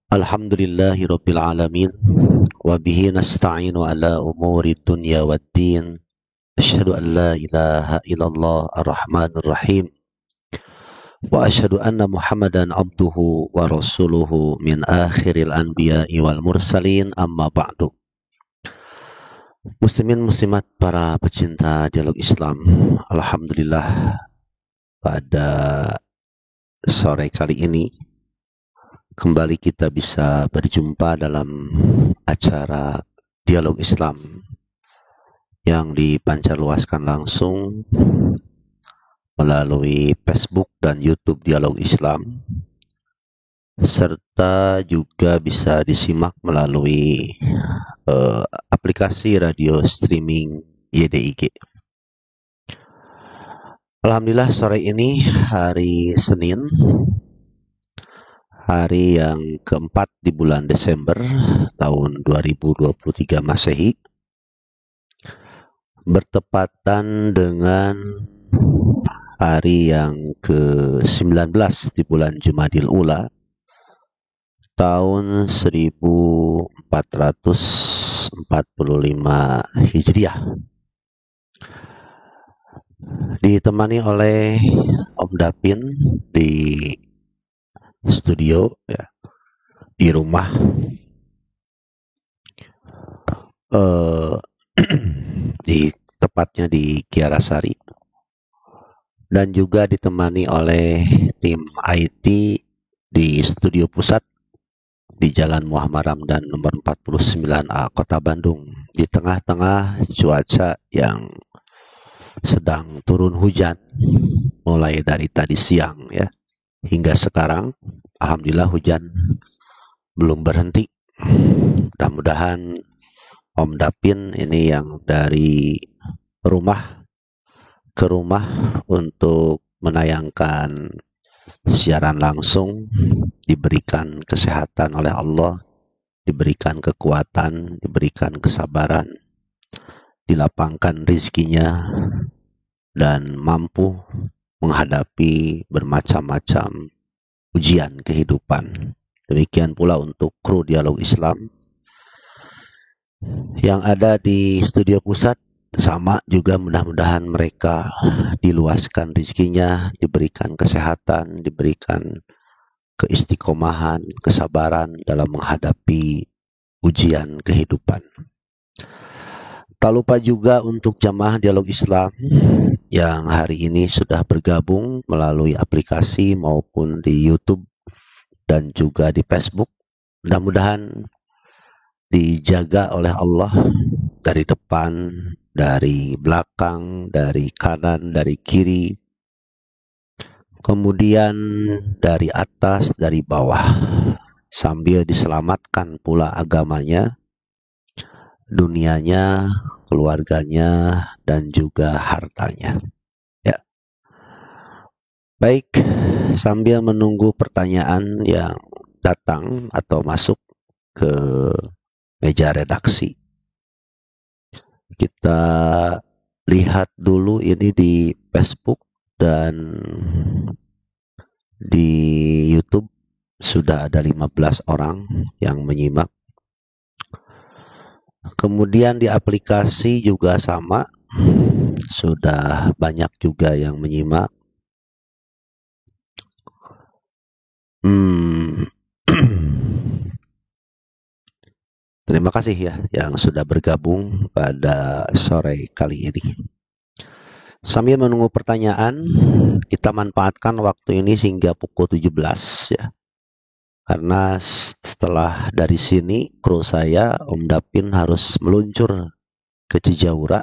Alhamdulillahirabbil alamin wa bihi nasta'inu ala umuri dunya waddin. Asyhadu an la ilaha illallah ar-rahmanir rahim wa asyhadu anna Muhammadan abduhu wa rasuluhu min akhiril anbiya'i wal mursalin amma ba'du. Muslimin muslimat para pecinta dialog Islam, alhamdulillah pada sore kali ini kembali kita bisa berjumpa dalam acara Dialog Islam yang dipancarluaskan langsung melalui Facebook dan YouTube Dialog Islam, serta juga bisa disimak melalui aplikasi radio streaming YDIG. Alhamdulillah sore ini hari Senin, hari yang keempat di bulan Desember tahun 2023 Masehi, bertepatan dengan hari yang ke-19 di bulan Jumadil Ula tahun 1445 Hijriah, ditemani oleh Om Dapin di studio ya, di rumah tepatnya di Kiarasari, dan juga ditemani oleh tim IT di studio pusat di Jalan Muhammad Ramdan nomor 49A Kota Bandung, di tengah-tengah cuaca yang sedang turun hujan mulai dari tadi siang ya hingga sekarang. Alhamdulillah hujan belum berhenti. Mudah-mudahan Om Dapin ini yang dari rumah ke rumah untuk menayangkan siaran langsung diberikan kesehatan oleh Allah, diberikan kekuatan, diberikan kesabaran, dilapangkan rizkinya, dan mampu menghadapi bermacam-macam ujian kehidupan. Demikian pula untuk kru Dialog Islam yang ada di studio pusat, sama juga mudah-mudahan mereka diluaskan rizkinya, diberikan kesehatan, diberikan keistiqomahan, kesabaran dalam menghadapi ujian kehidupan. Tak lupa juga untuk jamaah Dialog Islam yang hari ini sudah bergabung melalui aplikasi maupun di YouTube dan juga di Facebook. Mudah-mudahan dijaga oleh Allah dari depan, dari belakang, dari kanan, dari kiri, kemudian dari atas, dari bawah, sambil diselamatkan pula agamanya, dunianya, keluarganya, dan juga hartanya. Ya. Baik, sambil menunggu pertanyaan yang datang atau masuk ke meja redaksi, kita lihat dulu ini di Facebook dan di YouTube sudah ada 15 orang yang menyimak. Kemudian di aplikasi juga sama, sudah banyak juga yang menyimak. Terima kasih ya yang sudah bergabung pada sore kali ini. Sambil menunggu pertanyaan, kita manfaatkan waktu ini hingga pukul 17 ya. Karena setelah dari sini kru saya Om Dapin harus meluncur ke Cijaura,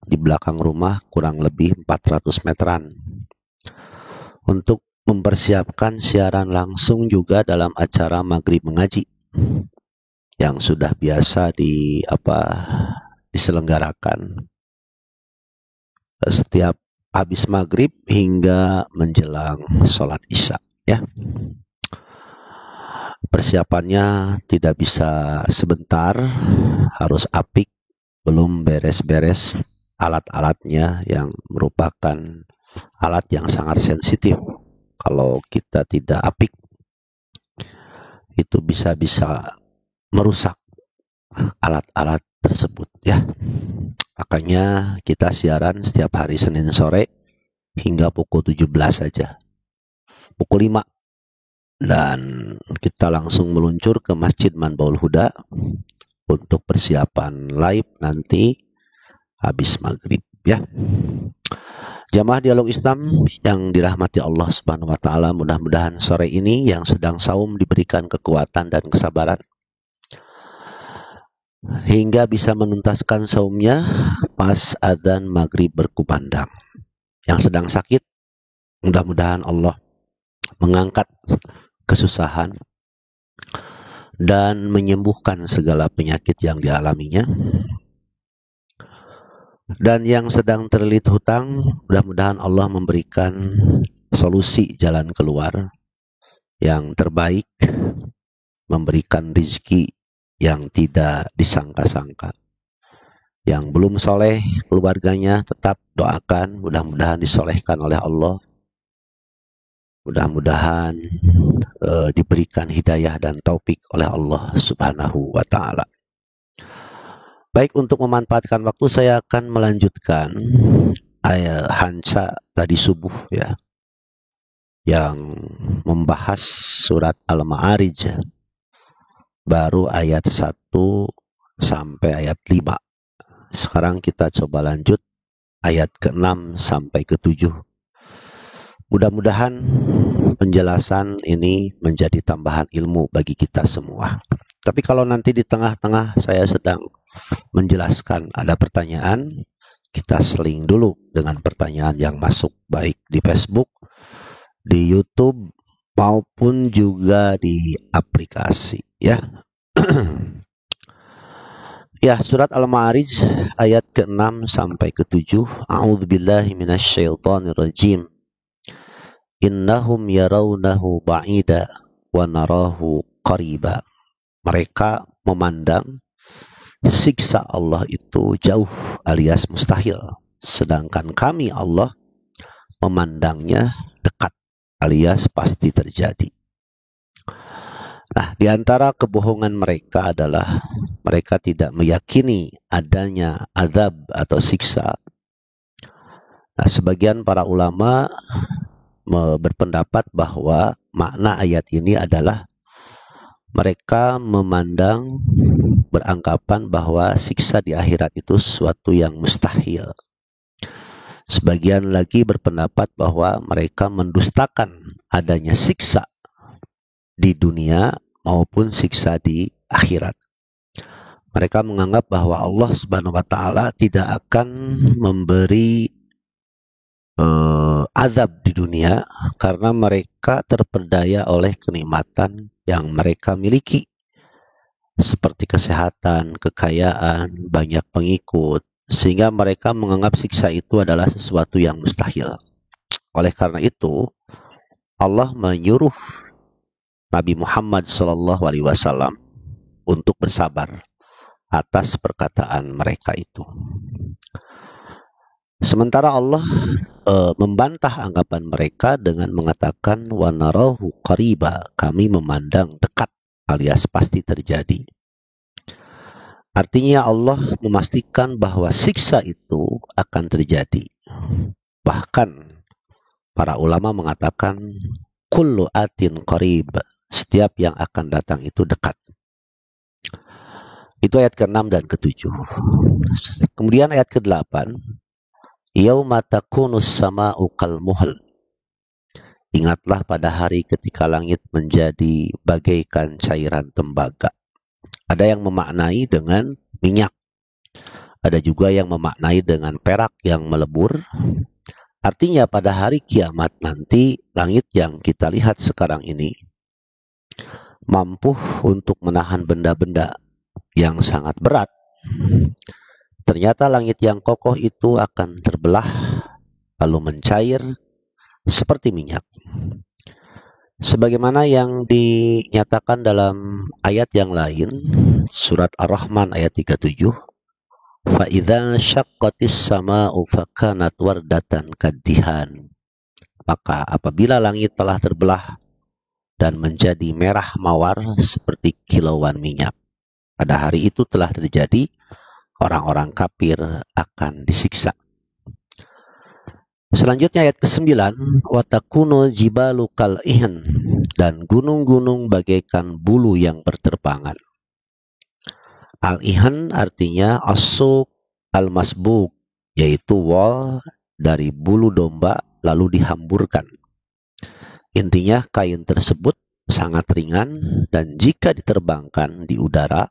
di belakang rumah kurang lebih 400 meteran, untuk mempersiapkan siaran langsung juga dalam acara Maghrib Mengaji yang sudah biasa diselenggarakan setiap habis maghrib hingga menjelang sholat isya ya. Persiapannya tidak bisa sebentar, harus apik, belum beres-beres alat-alatnya yang merupakan alat yang sangat sensitif kalau kita tidak apik. itu bisa merusak alat-alat tersebut ya. Makanya kita siaran setiap hari Senin sore hingga pukul 17 saja. Pukul 5 dan kita langsung meluncur ke Masjid Manbaul Huda untuk persiapan live nanti habis maghrib ya. Jamaah Dialog Islam yang dirahmati Allah Subhanahu wa taala, mudah-mudahan sore ini yang sedang saum diberikan kekuatan dan kesabaran hingga bisa menuntaskan saumnya pas adzan maghrib berkumandang. Yang sedang sakit, mudah-mudahan Allah mengangkat kesusahan dan menyembuhkan segala penyakit yang dialaminya. Dan yang sedang terlilit hutang, mudah-mudahan Allah memberikan solusi jalan keluar yang terbaik, memberikan rezeki yang tidak disangka-sangka. Yang belum soleh keluarganya, tetap doakan, mudah-mudahan disolehkan oleh Allah. Mudah-mudahan diberikan hidayah dan taufik oleh Allah Subhanahu wa ta'ala. Baik, untuk memanfaatkan waktu saya akan melanjutkan Hansa tadi subuh ya, yang membahas surat Al-Ma'arij baru ayat 1 sampai ayat 5. Sekarang kita coba lanjut ayat ke-6 sampai ke-7. Mudah-mudahan penjelasan ini menjadi tambahan ilmu bagi kita semua. Tapi kalau nanti di tengah-tengah saya sedang menjelaskan ada pertanyaan, kita seling dulu dengan pertanyaan yang masuk baik di Facebook, di YouTube maupun juga di aplikasi ya. Ya, surat Al-Ma'arij ayat ke-6 sampai ke-7. A'udzubillahi minasyaitonirrajim. Innahum yarawnahu ba'ida wa narahu qariba. Mereka memandang siksa Allah itu jauh alias mustahil, sedangkan kami Allah memandangnya dekat alias pasti terjadi. Nah, di antara kebohongan mereka adalah mereka tidak meyakini adanya azab atau siksa. Nah, sebagian para ulama berpendapat bahwa makna ayat ini adalah mereka memandang, beranggapan bahwa siksa di akhirat itu sesuatu yang mustahil. Sebagian lagi berpendapat bahwa mereka mendustakan adanya siksa di dunia maupun siksa di akhirat. Mereka menganggap bahwa Allah Subhanahu wa taala tidak akan memberi azab di dunia karena mereka terperdaya oleh kenikmatan yang mereka miliki seperti kesehatan, kekayaan, banyak pengikut, sehingga mereka menganggap siksa itu adalah sesuatu yang mustahil. Oleh karena itu, Allah menyuruh Nabi Muhammad SAW untuk bersabar atas perkataan mereka itu. Sementara Allah membantah anggapan mereka dengan mengatakan wa narahu qariba, kami memandang dekat alias pasti terjadi. Artinya Allah memastikan bahwa siksa itu akan terjadi. Bahkan para ulama mengatakan kullu atin qarib, setiap yang akan datang itu dekat. Itu ayat ke-6 dan ke-7. Kemudian ayat ke-8, yauma takunus sama'u kal muhl. Ingatlah pada hari ketika langit menjadi bagaikan cairan tembaga. Ada yang memaknai dengan minyak. Ada juga yang memaknai dengan perak yang melebur. Artinya pada hari kiamat nanti langit yang kita lihat sekarang ini mampu untuk menahan benda-benda yang sangat berat. Ternyata langit yang kokoh itu akan terbelah lalu mencair seperti minyak. Sebagaimana yang dinyatakan dalam ayat yang lain, surat Ar-Rahman ayat 37, فَإِذَا شَقَّتِ السَّمَاءُ فَكَانَتْ وَرْدَةً كَالدِّهَانِ. Maka apabila langit telah terbelah, dan menjadi merah mawar seperti kilauan minyak. Pada hari itu telah terjadi, orang-orang kafir akan disiksa. Selanjutnya ayat ke-9, watakunu jibalu kal'ihin, dan gunung-gunung bagaikan bulu yang berterbangan. Al-ihan artinya as-suq al-masbuk, yaitu wol dari bulu domba lalu dihamburkan. Intinya kain tersebut sangat ringan dan jika diterbangkan di udara,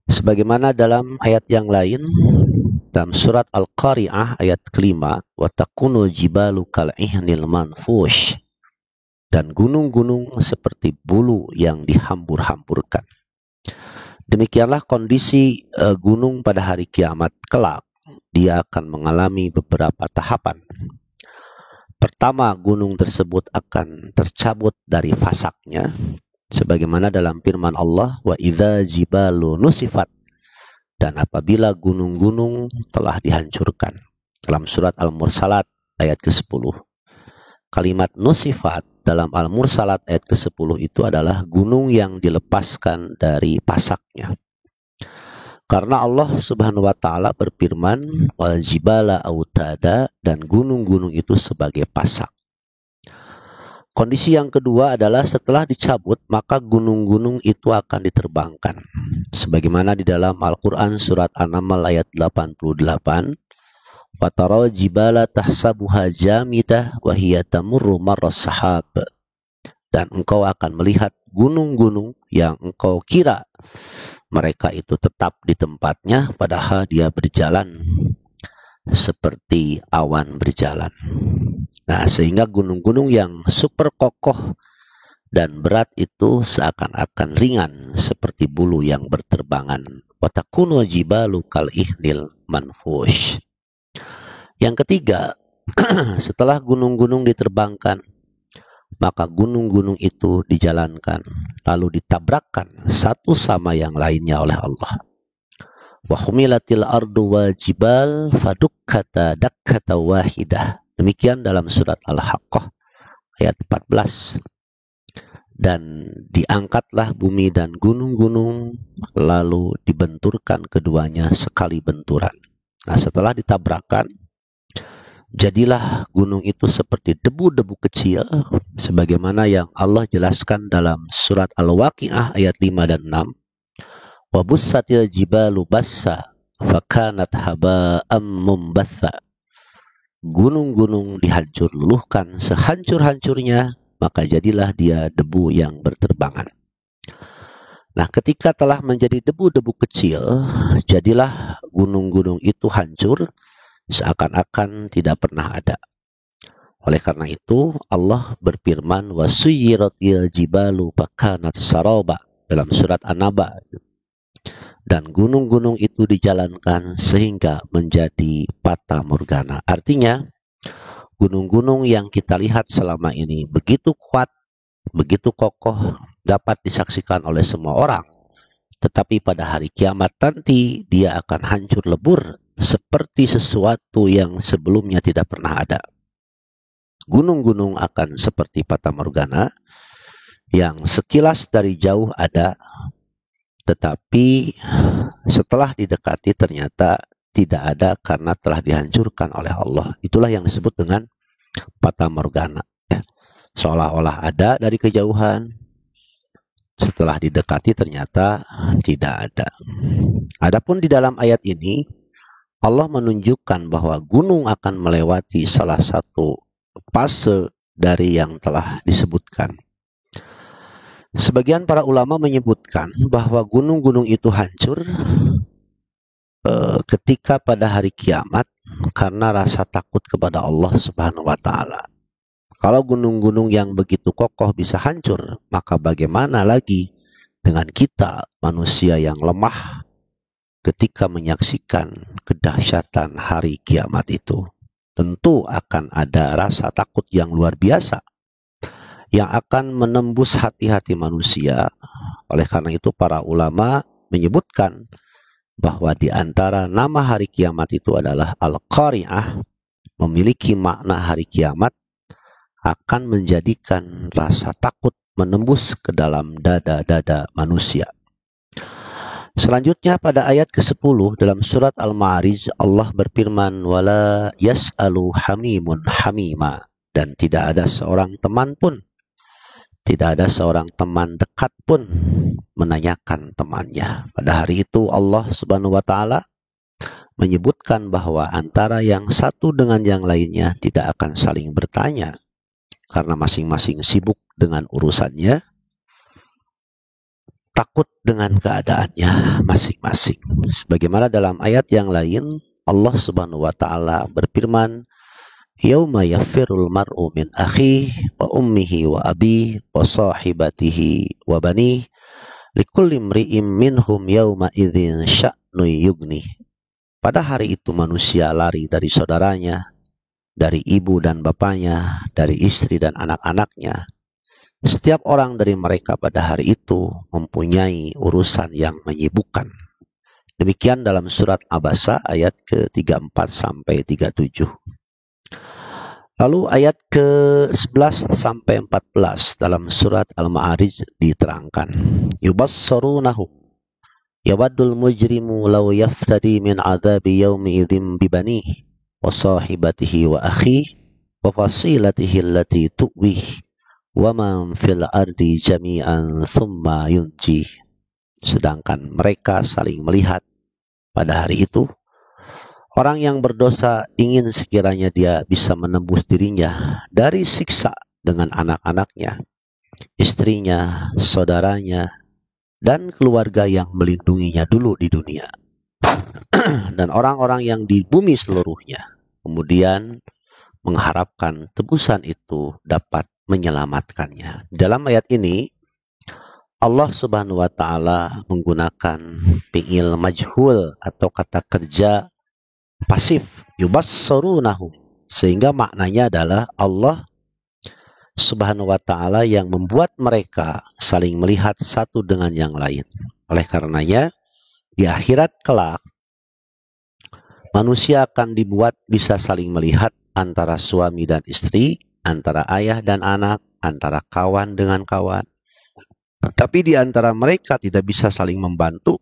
sebagaimana dalam ayat yang lain, dalam surat Al-Qari'ah ayat kelima, watakunu jibalu kal'ihnil manfush, dan gunung-gunung seperti bulu yang dihambur-hamburkan. Demikianlah kondisi gunung pada hari kiamat kelak. Dia akan mengalami beberapa tahapan. Pertama, gunung tersebut akan tercabut dari fasaknya, sebagaimana dalam firman Allah, wa idza jibalu nusifat, dan apabila gunung-gunung telah dihancurkan. Dalam surat Al-Mursalat ayat ke-10. Kalimat nusifat dalam Al-Mursalat ayat ke-10 itu adalah gunung yang dilepaskan dari pasaknya. Karena Allah Subhanahu wa taala berfirman, wal jibala autada, dan gunung-gunung itu sebagai pasak. Kondisi yang kedua adalah setelah dicabut, maka gunung-gunung itu akan diterbangkan. Sebagaimana di dalam Al-Quran surat An-Naml ayat 88, Fatara jibala tahsabuha jamidah wa hiya tamurru marras sahab. Dan engkau akan melihat gunung-gunung yang engkau kira mereka itu tetap di tempatnya, padahal dia berjalan seperti awan berjalan. Nah, sehingga gunung-gunung yang super kokoh dan berat itu seakan-akan ringan seperti bulu yang berterbangan. Watakunu jibalu kal'ihnil manfush. Yang ketiga, setelah gunung-gunung diterbangkan, maka gunung-gunung itu dijalankan, lalu ditabrakkan satu sama yang lainnya oleh Allah. Wa humilatil ardu wal jibal fadukkata dakkata wahidah. Demikian dalam surat Al-Haqqah ayat 14. Dan diangkatlah bumi dan gunung-gunung, lalu dibenturkan keduanya sekali benturan. Nah, setelah ditabrakkan, jadilah gunung itu seperti debu-debu kecil, sebagaimana yang Allah jelaskan dalam surat Al-Waqi'ah ayat 5 dan 6. Wa bussatil jibalu bassa fakanat haba'am mumbatha. Gunung-gunung dihancur luluhkan sehancur-hancurnya, maka jadilah dia debu yang berterbangan. Nah, ketika telah menjadi debu-debu kecil, jadilah gunung-gunung itu hancur seakan-akan tidak pernah ada. Oleh karena itu, Allah berfirman, wasuyiratil jibalu fakanat saraba, dalam surat An-Naba. Dan gunung-gunung itu dijalankan sehingga menjadi fata morgana. Artinya, gunung-gunung yang kita lihat selama ini begitu kuat, begitu kokoh, dapat disaksikan oleh semua orang. Tetapi pada hari kiamat nanti, dia akan hancur lebur seperti sesuatu yang sebelumnya tidak pernah ada. Gunung-gunung akan seperti fata morgana yang sekilas dari jauh ada, tetapi setelah didekati ternyata tidak ada karena telah dihancurkan oleh Allah. Itulah yang disebut dengan fata morgana. Seolah-olah ada dari kejauhan, setelah didekati ternyata tidak ada. Adapun di dalam ayat ini, Allah menunjukkan bahwa gunung akan melewati salah satu fase dari yang telah disebutkan. Sebagian para ulama menyebutkan bahwa gunung-gunung itu hancur ketika pada hari kiamat karena rasa takut kepada Allah Subhanahu wa taala. Kalau gunung-gunung yang begitu kokoh bisa hancur, maka bagaimana lagi dengan kita manusia yang lemah ketika menyaksikan kedahsyatan hari kiamat itu? Tentu akan ada rasa takut yang luar biasa yang akan menembus hati-hati manusia. Oleh karena itu para ulama menyebutkan bahwa di antara nama hari kiamat itu adalah Al-Qari'ah, memiliki makna hari kiamat akan menjadikan rasa takut menembus ke dalam dada-dada manusia. Selanjutnya pada ayat ke-10 dalam surat Al-Ma'arij, Allah berfirman, "Wala yas'alu hamimun hamima." Dan tidak ada seorang teman pun, tidak ada seorang teman dekat pun menanyakan temannya. Pada hari itu Allah Subhanahu wa taala menyebutkan bahwa antara yang satu dengan yang lainnya tidak akan saling bertanya karena masing-masing sibuk dengan urusannya, takut dengan keadaannya masing-masing. Sebagaimana dalam ayat yang lain, Allah Subhanahu wa taala berfirman, "Yauma yaffirul mar'u min akhihi wa ummihi wa abihi wa sahibatihi wa banihi likulli imri'in minhum yauma idzin sya'nu yughni." Pada hari itu manusia lari dari saudaranya, dari ibu dan bapaknya, dari istri dan anak-anaknya. Setiap orang dari mereka pada hari itu mempunyai urusan yang menyibukkan. Demikian dalam surat Abasa ayat ke-34 sampai 37. Lalu ayat ke-11 sampai 14 dalam surat Al-Ma'arij diterangkan, "Yubassarunahum yawaddul mujrimu law yaftadi min adzabi yaumi idzin bibanihi wa sahibatihi wa akhihi wa fasilatihi allati tu'wihi wa man fil ardi jami'an thumma yunji." Sedangkan mereka saling melihat pada hari itu, orang yang berdosa ingin sekiranya dia bisa menembus dirinya dari siksa dengan anak-anaknya, istrinya, saudaranya, dan keluarga yang melindunginya dulu di dunia, dan orang-orang yang di bumi seluruhnya, kemudian mengharapkan tebusan itu dapat menyelamatkannya. Dalam ayat ini Allah Subhanahu wa taala menggunakan fi'il majhul atau kata kerja pasif, yubassarunahum, sehingga maknanya adalah Allah Subhanahu wa taala yang membuat mereka saling melihat satu dengan yang lain. Oleh karenanya di akhirat kelak manusia akan dibuat bisa saling melihat antara suami dan istri, antara ayah dan anak, antara kawan dengan kawan. Tapi di antara mereka tidak bisa saling membantu,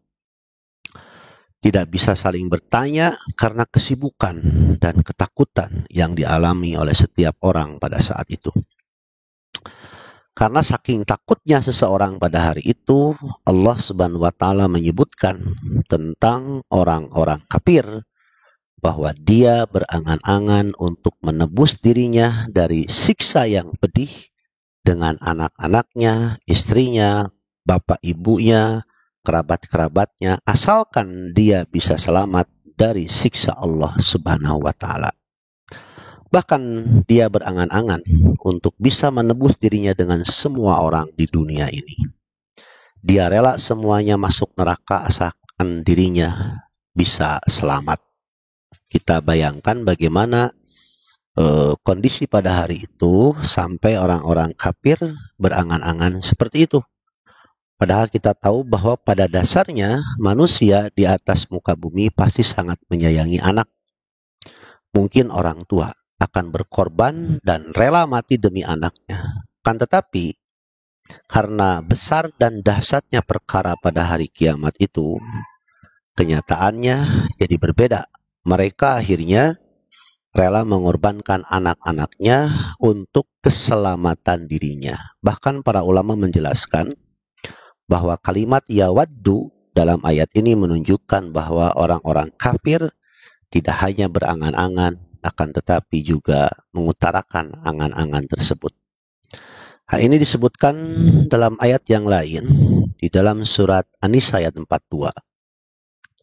tidak bisa saling bertanya karena kesibukan dan ketakutan yang dialami oleh setiap orang pada saat itu. Karena saking takutnya seseorang pada hari itu, Allah Subhanahu wa taala menyebutkan tentang orang-orang kafir bahwa dia berangan-angan untuk menebus dirinya dari siksa yang pedih dengan anak-anaknya, istrinya, bapak ibunya, kerabat-kerabatnya, asalkan dia bisa selamat dari siksa Allah Subhanahu wa taala. Bahkan dia berangan-angan untuk bisa menebus dirinya dengan semua orang di dunia ini. Dia rela semuanya masuk neraka asalkan dirinya bisa selamat. Kita bayangkan bagaimana kondisi pada hari itu sampai orang-orang kafir berangan-angan seperti itu. Padahal kita tahu bahwa pada dasarnya manusia di atas muka bumi pasti sangat menyayangi anak. Mungkin orang tua akan berkorban dan rela mati demi anaknya. Kan tetapi karena besar dan dahsyatnya perkara pada hari kiamat itu, kenyataannya jadi berbeda. Mereka akhirnya rela mengorbankan anak-anaknya untuk keselamatan dirinya. Bahkan para ulama menjelaskan bahwa kalimat yawaddu dalam ayat ini menunjukkan bahwa orang-orang kafir tidak hanya berangan-angan, akan tetapi juga mengutarakan angan-angan tersebut. Hal ini disebutkan dalam ayat yang lain di dalam surat An-Nisa ayat 42.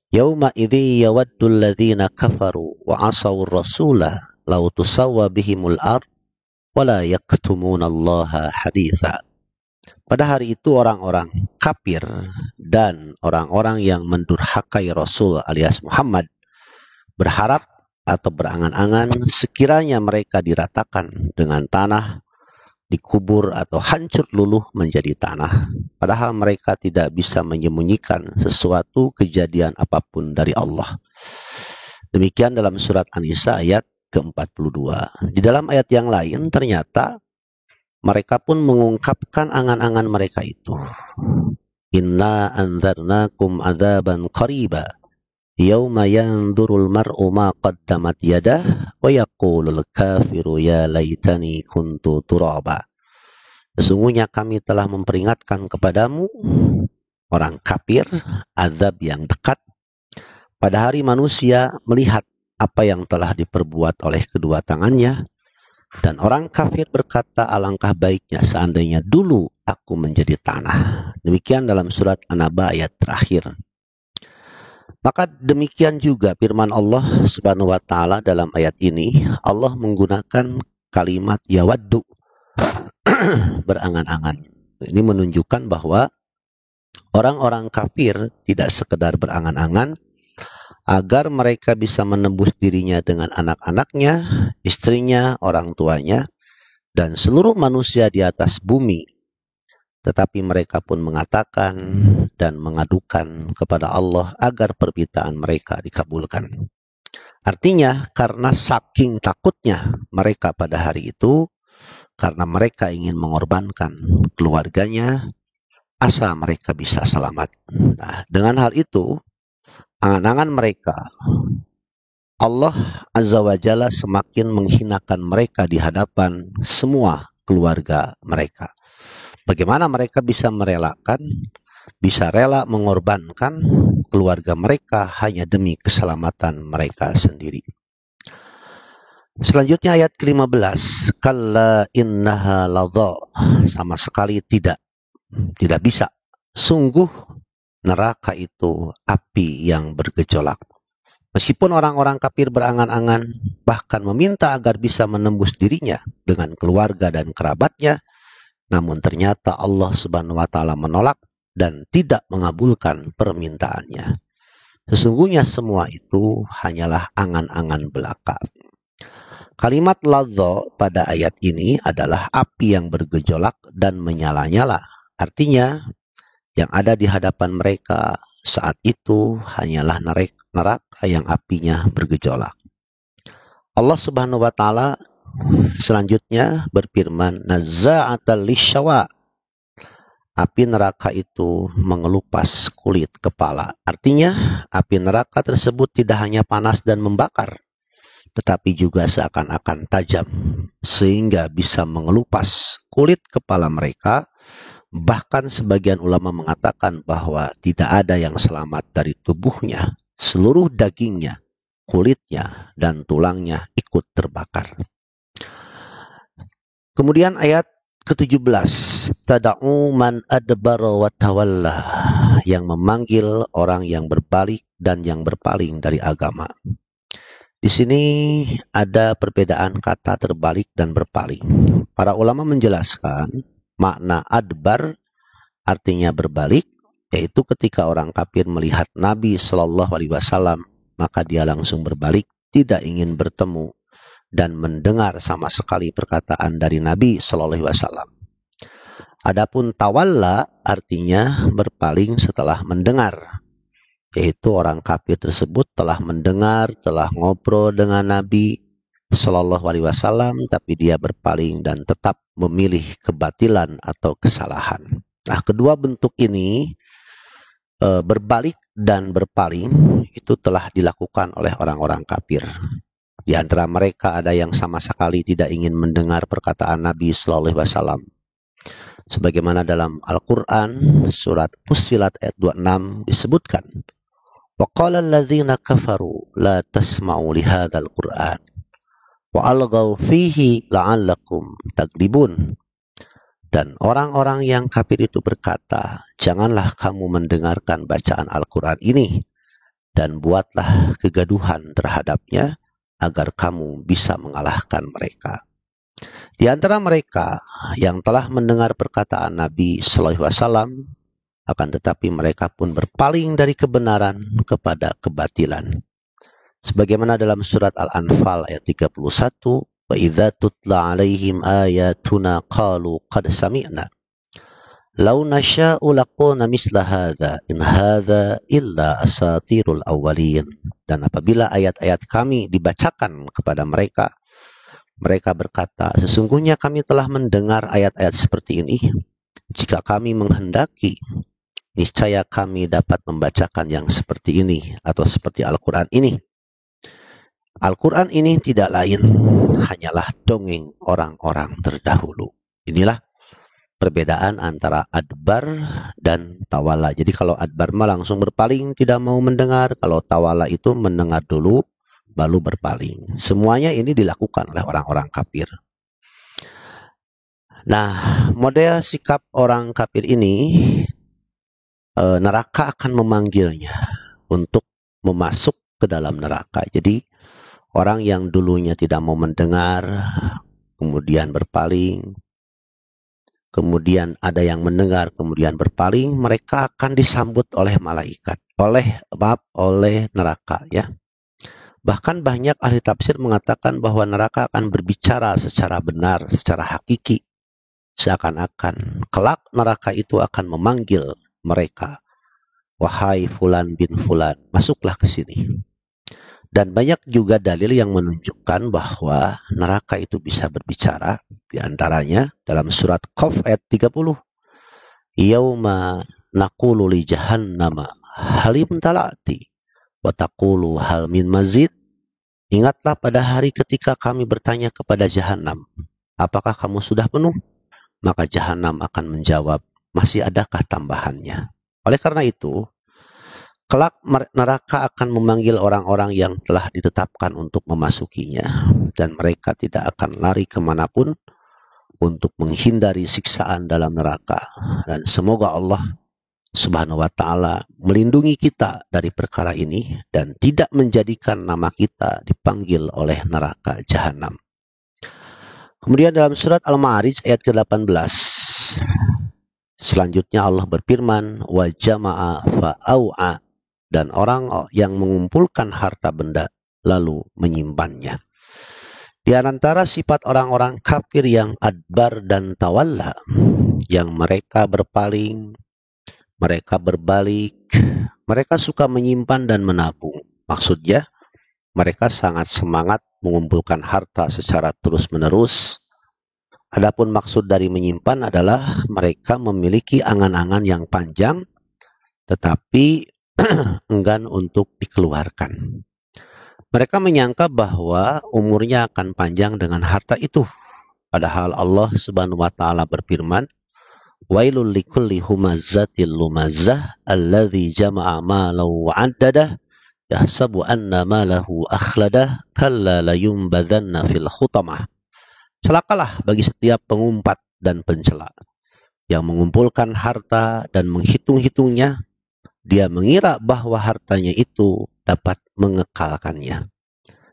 Yauma idzi yawaddul ladzina kafaru wa asaw ar-rasula law tusawwa bihimul ard wa la yaktumunallaha haditsa. Pada hari itu orang-orang kafir dan orang-orang yang mendurhakai Rasul alias Muhammad berharap atau berangan-angan sekiranya mereka diratakan dengan tanah, dikubur atau hancur luluh menjadi tanah. Padahal mereka tidak bisa menyembunyikan sesuatu kejadian apapun dari Allah. Demikian dalam surat An-Nisa ayat ke-42. Di dalam ayat yang lain ternyata Mereka pun mengungkapkan angan-angan mereka itu. Inna anzarnakum adzaban qariba yauma yanzurul mar'u ma qaddamat yadah wa yaqulul kafiru ya laitani kuntu turaba. Sesungguhnya kami telah memperingatkan kepadamu, orang kafir, azab yang dekat pada hari manusia melihat apa yang telah diperbuat oleh kedua tangannya. Dan orang kafir berkata, alangkah baiknya seandainya dulu aku menjadi tanah. Demikian dalam surat An-Naba ayat terakhir. Maka demikian juga firman Allah Subhanahu wa taala dalam ayat ini. Allah menggunakan kalimat yawaddu, berangan-angan. Ini menunjukkan bahwa orang-orang kafir tidak sekedar berangan-angan agar mereka bisa menembus dirinya dengan anak-anaknya, istrinya, orang tuanya, dan seluruh manusia di atas bumi. Tetapi mereka pun mengatakan dan mengadukan kepada Allah agar permintaan mereka dikabulkan. Artinya, karena saking takutnya mereka pada hari itu, karena mereka ingin mengorbankan keluarganya, asa mereka bisa selamat. Nah, dengan hal itu, angan-angan mereka, Allah Azza wa Jalla semakin menghinakan mereka di hadapan semua keluarga mereka. Bagaimana mereka bisa merelakan, bisa rela mengorbankan keluarga mereka hanya demi keselamatan mereka sendiri. Selanjutnya ayat ke-15, kalla innaha ladha, sama sekali tidak bisa. Sungguh neraka itu api yang bergejolak. Meskipun orang-orang kafir berangan-angan, bahkan meminta agar bisa menembus dirinya dengan keluarga dan kerabatnya, namun ternyata Allah Subhanahu wa taala menolak dan tidak mengabulkan permintaannya. Sesungguhnya semua itu hanyalah angan-angan belaka. Kalimat ladha pada ayat ini adalah api yang bergejolak dan menyala-nyala. Artinya, yang ada di hadapan mereka saat itu hanyalah neraka yang apinya bergejolak. Allah Subhanahu wa taala selanjutnya berfirman, nazza'atal lisyawa. Api neraka itu mengelupas kulit kepala. Artinya, api neraka tersebut tidak hanya panas dan membakar, tetapi juga seakan-akan tajam sehingga bisa mengelupas kulit kepala mereka. Bahkan sebagian ulama mengatakan bahwa tidak ada yang selamat dari tubuhnya. Seluruh dagingnya, kulitnya, dan tulangnya ikut terbakar. Kemudian ayat ke-17, tada'u man adbara wa tawalla, yang memanggil orang yang berbalik dan yang berpaling dari agama. Di sini ada perbedaan kata terbalik dan berpaling. Para ulama menjelaskan makna adbar artinya berbalik, yaitu ketika orang kafir melihat Nabi Shallallahu Alaihi Wasallam, maka dia langsung berbalik, tidak ingin bertemu dan mendengar sama sekali perkataan dari Nabi Shallallahu Alaihi Wasallam. Adapun tawalla artinya berpaling setelah mendengar, yaitu orang kafir tersebut telah mendengar, telah ngobrol dengan Nabi Shallallahu Alaihi Wasallam, tapi dia berpaling dan tetap memilih kebatilan atau kesalahan. Nah, kedua bentuk ini, berbalik dan berpaling, itu telah dilakukan oleh orang-orang kafir. Di antara mereka ada yang sama sekali tidak ingin mendengar perkataan Nabi Shallallahu Alaihi Wasallam. Sebagaimana dalam Al-Quran, surat Fussilat ayat 26 disebutkan, وَقَالَ الَّذِينَ كَفَرُوا لَا تَسْمَعُوا لِهَذَا الْقُرْآنِ وَأَلْغَوْا فِيهِ لَعَلَّكُمْ تَغْلِبُونَ. Dan orang-orang yang kafir itu berkata, janganlah kamu mendengarkan bacaan Al-Quran ini, dan buatlah kegaduhan terhadapnya, agar kamu bisa mengalahkan mereka. Di antara mereka yang telah mendengar perkataan Nabi Sallallahu Alaihi Wasallam, akan tetapi mereka pun berpaling dari kebenaran kepada kebatilan. Sebagaimana dalam surat Al-Anfal ayat 31, wa idza tutla alaihim ayatuna qalu qad sami'na law nasha'u laqulna misla hadza in hadza illa asatirul awwalin. Dan apabila ayat-ayat kami dibacakan kepada mereka, Mereka berkata, sesungguhnya kami telah mendengar ayat-ayat seperti ini. Jika kami menghendaki, niscaya kami dapat membacakan yang seperti ini atau seperti Al-Quran ini. Al-Quran ini tidak lain, hanyalah dongeng orang-orang terdahulu. Inilah perbedaan antara adbar dan tawalla. Jadi kalau adbar mah langsung berpaling, tidak mau mendengar. Kalau tawalla itu mendengar dulu, baru berpaling. Semuanya ini dilakukan oleh orang-orang kafir. Nah, model sikap orang kafir ini, neraka akan memanggilnya untuk memasuk ke dalam neraka. Jadi orang yang dulunya tidak mau mendengar, kemudian berpaling, kemudian ada yang mendengar, kemudian berpaling, mereka akan disambut oleh malaikat, oleh neraka, ya. Bahkan banyak ahli tafsir mengatakan bahwa neraka akan berbicara secara benar, secara hakiki, seakan-akan kelak neraka itu akan memanggil mereka, wahai fulan bin fulan, masuklah ke sini. Dan banyak juga dalil yang menunjukkan bahwa neraka itu bisa berbicara. Di antaranya dalam surat Qaf ayat 30. Yauma naqulu li jahannama halim talati wa taqulu hal min mazid. Ingatlah pada hari ketika kami bertanya kepada jahanam, apakah kamu sudah penuh? Maka jahanam akan menjawab, masih adakah tambahannya? Oleh karena itu, kelak neraka akan memanggil orang-orang yang telah ditetapkan untuk memasukinya, dan mereka tidak akan lari kemanapun untuk menghindari siksaan dalam neraka. Dan semoga Allah Subhanahu wa Ta'ala melindungi kita dari perkara ini dan tidak menjadikan nama kita dipanggil oleh neraka jahanam. Kemudian dalam surat Al-Ma'arij ayat ke-18, selanjutnya Allah berfirman, wa jama'a fa'au'a, dan orang yang mengumpulkan harta benda lalu menyimpannya. Di antara sifat orang-orang kafir yang adbar dan tawalla, yang mereka berpaling, mereka berbalik, mereka suka menyimpan dan menabung. Maksudnya, mereka sangat semangat mengumpulkan harta secara terus-menerus. Adapun maksud dari menyimpan adalah mereka memiliki angan-angan yang panjang, tetapi enggan untuk dikeluarkan. Mereka menyangka bahwa umurnya akan panjang dengan harta itu. Padahal Allah Subhanahu wa Ta'ala berfirman, wailul likulli humazzatil lumazah alladzi jama'a malahu wa'addadah yahsabu anna malahu akhladah kalla layumbadzanna fil khutamah. Celakalah bagi setiap pengumpat dan pencela yang mengumpulkan harta dan menghitung-hitungnya. Dia mengira bahwa hartanya itu dapat mengekalkannya.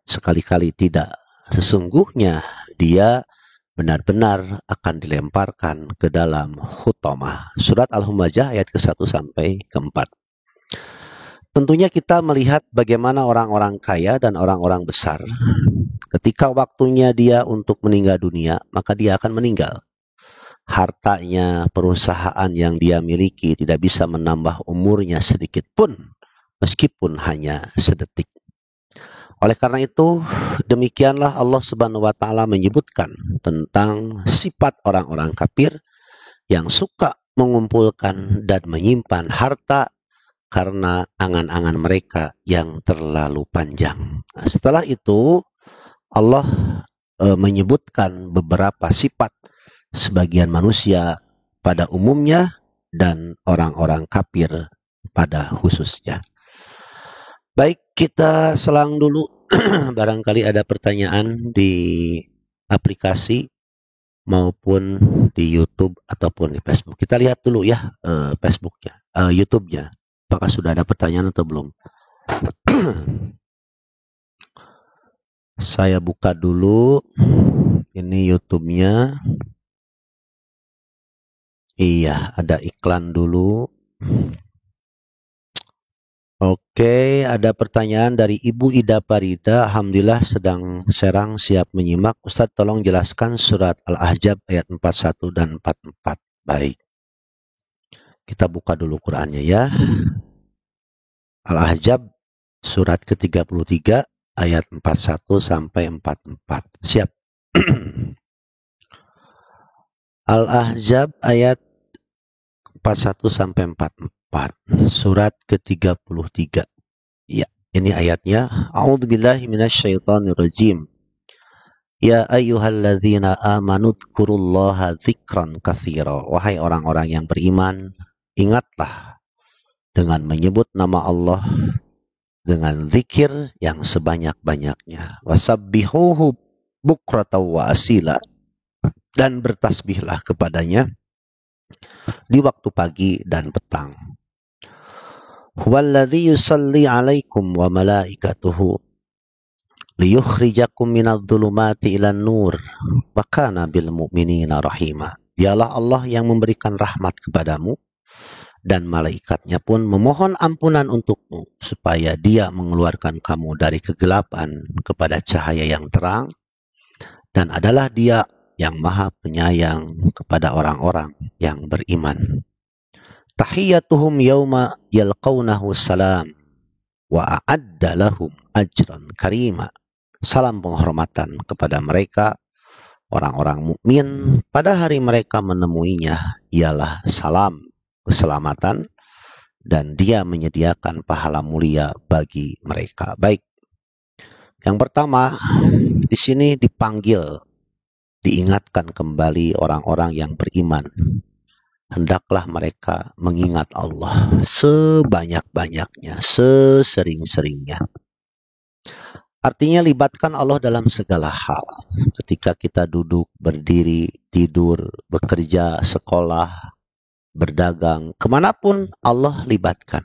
Sekali-kali tidak. Sesungguhnya dia benar-benar akan dilemparkan ke dalam hutamah. Surat Al-Humajah ayat ke-1 sampai ke-4. Tentunya kita melihat bagaimana orang-orang kaya dan orang-orang besar, ketika waktunya dia untuk meninggal dunia, maka dia akan meninggal. Hartanya, perusahaan yang dia miliki tidak bisa menambah umurnya sedikit pun, meskipun hanya sedetik. Oleh karena itu, demikianlah Allah Subhanahu wa Ta'ala menyebutkan tentang sifat orang-orang kafir yang suka mengumpulkan dan menyimpan harta karena angan-angan mereka yang terlalu panjang. Nah, setelah itu, Allah menyebutkan beberapa sifat sebagian manusia pada umumnya dan orang-orang kafir pada khususnya. Baik, kita selang dulu. Barangkali ada pertanyaan di aplikasi maupun di YouTube ataupun di Facebook. Kita lihat dulu ya Facebooknya, YouTube-nya. Apakah sudah ada pertanyaan atau belum? Saya buka dulu. Ini YouTube-nya. Iya, ada iklan dulu. Oke, ada pertanyaan dari Ibu Ida Parida. Alhamdulillah sedang Serang siap menyimak. Ustadz tolong jelaskan surat Al-Ahzab ayat 41 dan 44. Baik. Kita buka dulu Qur'annya ya. Al-Ahzab surat ke-33 ayat 41 sampai 44. Siap. Al-Ahzab ayat 41 sampai 44, surat ke-33. Ya, ini ayatnya. A'udzubillahi minasyaitonirrajim. Ya ayyuhalladzina amanu dzkurullaha dzikran katsira. Wahai orang-orang yang beriman, ingatlah dengan menyebut nama Allah dengan zikir yang sebanyak-banyaknya. Wasabbihuhu bukratan wa asila. Dan bertasbihlah kepadanya di waktu pagi dan petang. Huwallazi yusalli 'alaikum wa malaikatuhu liyukhrijakum minadh-dhulumati ilan nur wa kana bil mu'minina rahima. Dialah Allah yang memberikan rahmat kepadamu dan malaikatnya pun memohon ampunan untukmu supaya dia mengeluarkan kamu dari kegelapan kepada cahaya yang terang, dan adalah dia yang maha penyayang kepada orang-orang yang beriman. Tahiyyatuhum yawma yalqawnahu salam wa a'adda lahum ajran karima. Salam penghormatan kepada mereka orang-orang mukmin pada hari mereka menemuinya ialah salam keselamatan, dan dia menyediakan pahala mulia bagi mereka. Baik. Yang pertama, di sini diingatkan kembali orang-orang yang beriman. Hendaklah mereka mengingat Allah sebanyak-banyaknya, sesering-seringnya. Artinya libatkan Allah dalam segala hal. Ketika kita duduk, berdiri, tidur, bekerja, sekolah, berdagang, kemanapun Allah libatkan.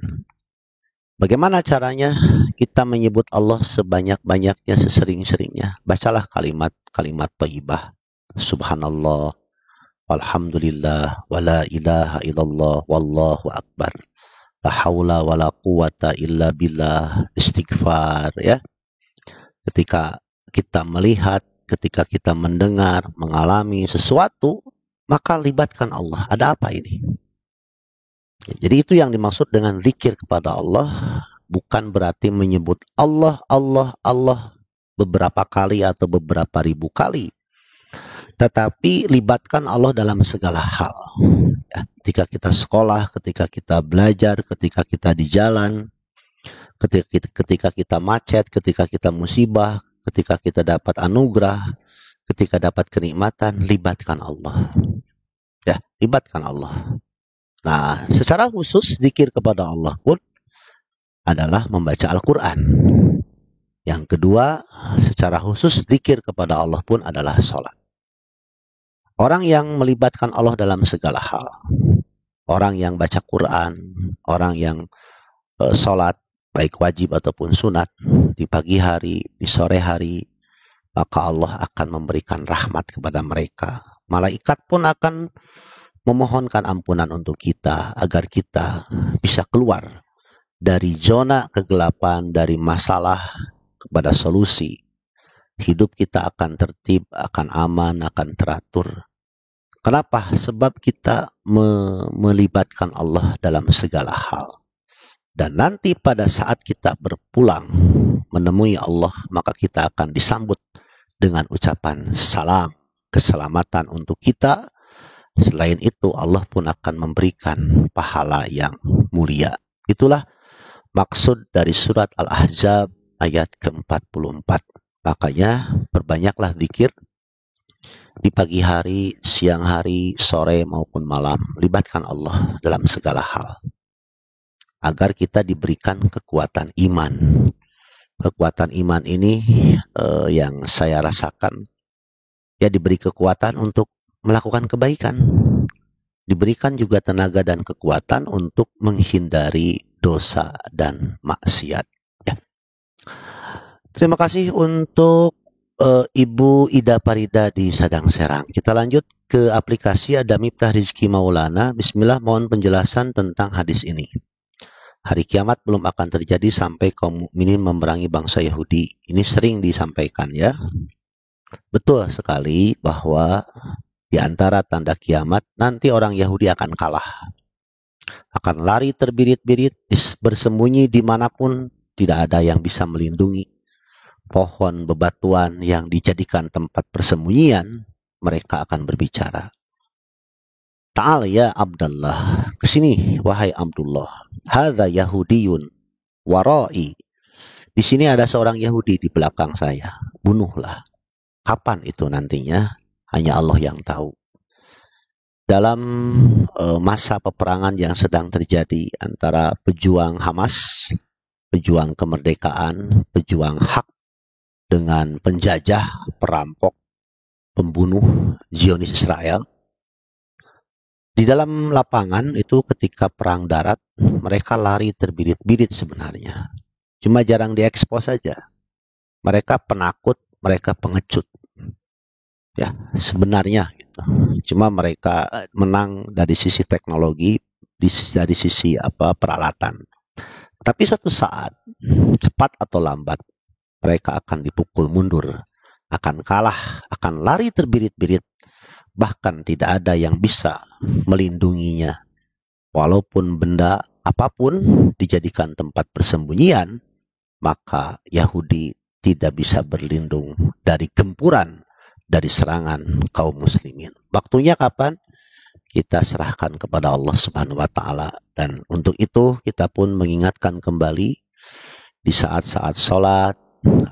Bagaimana caranya? Kita menyebut Allah sebanyak-banyaknya, sesering-seringnya. Bacalah kalimat thayyibah. Subhanallah, walhamdulillah, wala ilaha illallah, wallahu akbar. La haula wala quwata illa billah. Istighfar, ya. Ketika kita melihat, ketika kita mendengar, mengalami sesuatu, maka libatkan Allah. Ada apa ini? Jadi itu yang dimaksud dengan zikir kepada Allah. Bukan berarti menyebut Allah, Allah, Allah beberapa kali atau beberapa ribu kali. Tetapi libatkan Allah dalam segala hal. Ya, ketika kita sekolah, ketika kita belajar, ketika kita di jalan, ketika kita macet, ketika kita musibah, ketika kita dapat anugerah, ketika dapat kenikmatan, libatkan Allah. Ya, libatkan Allah. Nah, secara khusus zikir kepada Allah pun adalah membaca Al-Quran. Yang kedua, secara khusus zikir kepada Allah pun adalah sholat. Orang yang melibatkan Allah dalam segala hal, orang yang baca Quran, orang yang sholat, baik wajib ataupun sunat, di pagi hari, di sore hari, maka Allah akan memberikan rahmat kepada mereka. Malaikat pun akan memohonkan ampunan untuk kita, agar kita bisa keluar dari zona kegelapan, dari masalah kepada solusi. Hidup kita akan tertib, akan aman, akan teratur. Kenapa? Sebab kita melibatkan Allah dalam segala hal. Dan nanti pada saat kita berpulang menemui Allah, maka kita akan disambut dengan ucapan salam, keselamatan untuk kita. Selain itu, Allah pun akan memberikan pahala yang mulia. Itulah maksud dari surat Al-Ahzab ayat ke-44. Makanya perbanyaklah zikir di pagi hari, siang hari, sore maupun malam. Libatkan Allah dalam segala hal, agar kita diberikan kekuatan iman. Kekuatan iman ini yang saya rasakan, ya, diberi kekuatan untuk melakukan kebaikan. Diberikan juga tenaga dan kekuatan untuk menghindari dosa dan maksiat. Ya. Terima kasih untuk Ibu Ida Parida di Sadang Serang. Kita lanjut ke aplikasi Ada Miftah Rizki Maulana. Bismillah, mohon penjelasan tentang hadis ini. Hari kiamat belum akan terjadi sampai kaum mukminin memerangi bangsa Yahudi. Ini sering disampaikan, ya. Betul sekali bahwa di antara tanda kiamat nanti orang Yahudi akan kalah. Akan lari terbirit-birit, bersembunyi dimanapun, tidak ada yang bisa melindungi. pohon bebatuan yang dijadikan tempat persembunyian, mereka akan berbicara. Ta'al ya Abdullah, kesini wahai Abdullah. Hadza Yahudiyun warai. Di sini ada seorang Yahudi di belakang saya. Bunuhlah. Kapan itu nantinya? Hanya Allah yang tahu. Dalam masa peperangan yang sedang terjadi antara pejuang Hamas, pejuang kemerdekaan, pejuang hak dengan penjajah, perampok, pembunuh Zionis Israel. Di dalam lapangan itu ketika perang darat, mereka lari terbirit-birit sebenarnya. Cuma jarang diekspos saja. Mereka penakut, mereka pengecut. Ya, sebenarnya gitu. Cuma mereka menang dari sisi teknologi, dari sisi peralatan. Tapi suatu saat, cepat atau lambat, mereka akan dipukul mundur, akan kalah, akan lari terbirit-birit, bahkan tidak ada yang bisa melindunginya. Walaupun benda apapun dijadikan tempat persembunyian, maka Yahudi tidak bisa berlindung dari gempuran, dari serangan kaum muslimin. Waktunya kapan? Kita serahkan kepada Allah Subhanahu wa taala, dan untuk itu kita pun mengingatkan kembali di saat-saat sholat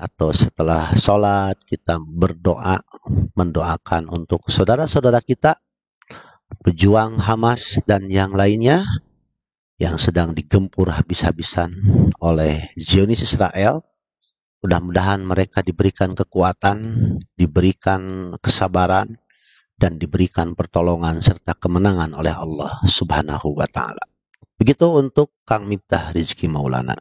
atau setelah sholat kita berdoa, mendoakan untuk saudara-saudara kita pejuang Hamas dan yang lainnya yang sedang digempur habis-habisan oleh Zionis Israel. Mudah-mudahan mereka diberikan kekuatan, diberikan kesabaran, dan diberikan pertolongan serta kemenangan oleh Allah Subhanahu wa taala. Begitu untuk Kang Miftah Rizki Maulana.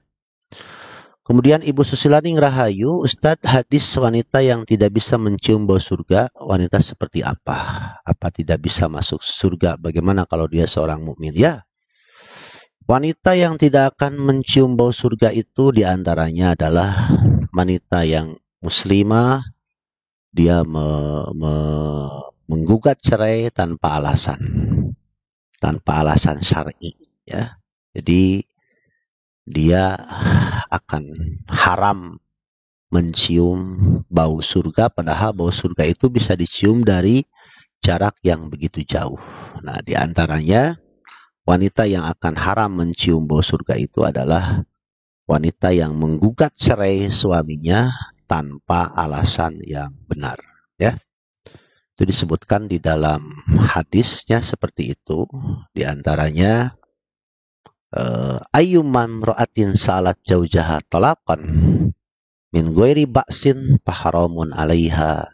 Kemudian Ibu Susilani Rahayu, Ustadz, hadis wanita yang tidak bisa mencium bau surga, wanita seperti apa? Apa tidak bisa masuk surga? Bagaimana kalau dia seorang mukmin? Ya, wanita yang tidak akan mencium bau surga itu diantaranya adalah wanita yang muslimah, dia menggugat cerai tanpa alasan syar'i, ya. Jadi dia akan haram mencium bau surga, padahal bau surga itu bisa dicium dari jarak yang begitu jauh. Nah, diantaranya wanita yang akan haram mencium bau surga itu adalah wanita yang menggugat cerai suaminya tanpa alasan yang benar, ya. Itu disebutkan di dalam hadisnya seperti itu. Diantaranya ayyuman ra'atin salat jaujaha talaqan min ghairi ba'sin faharamun 'alaiha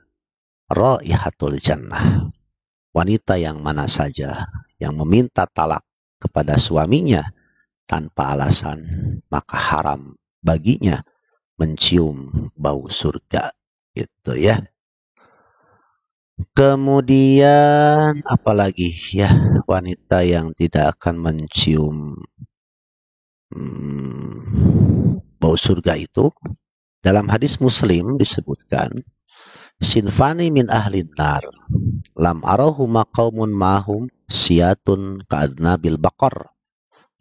raihatul jannah. Wanita yang mana saja yang meminta talak kepada suaminya tanpa alasan, maka haram baginya mencium bau surga. Itu ya. Kemudian apalagi ya, wanita yang tidak akan mencium bau surga itu. Dalam hadis Muslim disebutkan, sinfani min ahlin nar lam arahuma qaumun mahum siyatun ka'adnabil baqar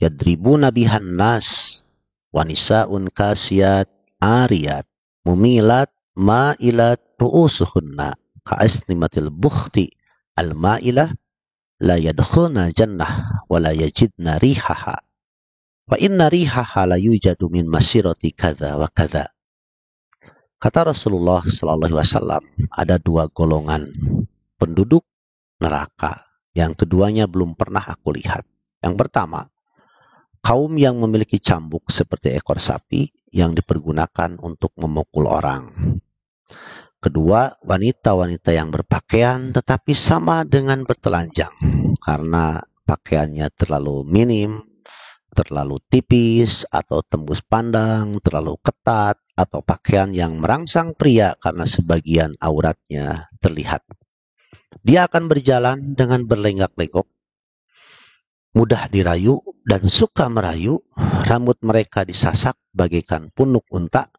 yadribuna bihan nas wanisaun kasiyat ariyat mumilat ma'ilat ru'usuhunna ka'asnimatil bukhti al-ma'ilah la yadkhulna jannah wa la yajidna rihaha wa inna rihaha la yujadu min masirati kadza wa kadza. Kata Rasulullah sallallahu alaihi wasallam, ada dua golongan penduduk neraka yang keduanya belum pernah aku lihat. Yang pertama, kaum yang memiliki cambuk seperti ekor sapi yang dipergunakan untuk memukul orang. Kedua, wanita-wanita yang berpakaian tetapi sama dengan bertelanjang karena pakaiannya terlalu minim, terlalu tipis atau tembus pandang, terlalu ketat, atau pakaian yang merangsang pria karena sebagian auratnya terlihat. Dia akan berjalan dengan berlenggak-lenggok, mudah dirayu dan suka merayu, rambut mereka disasak bagaikan punuk unta,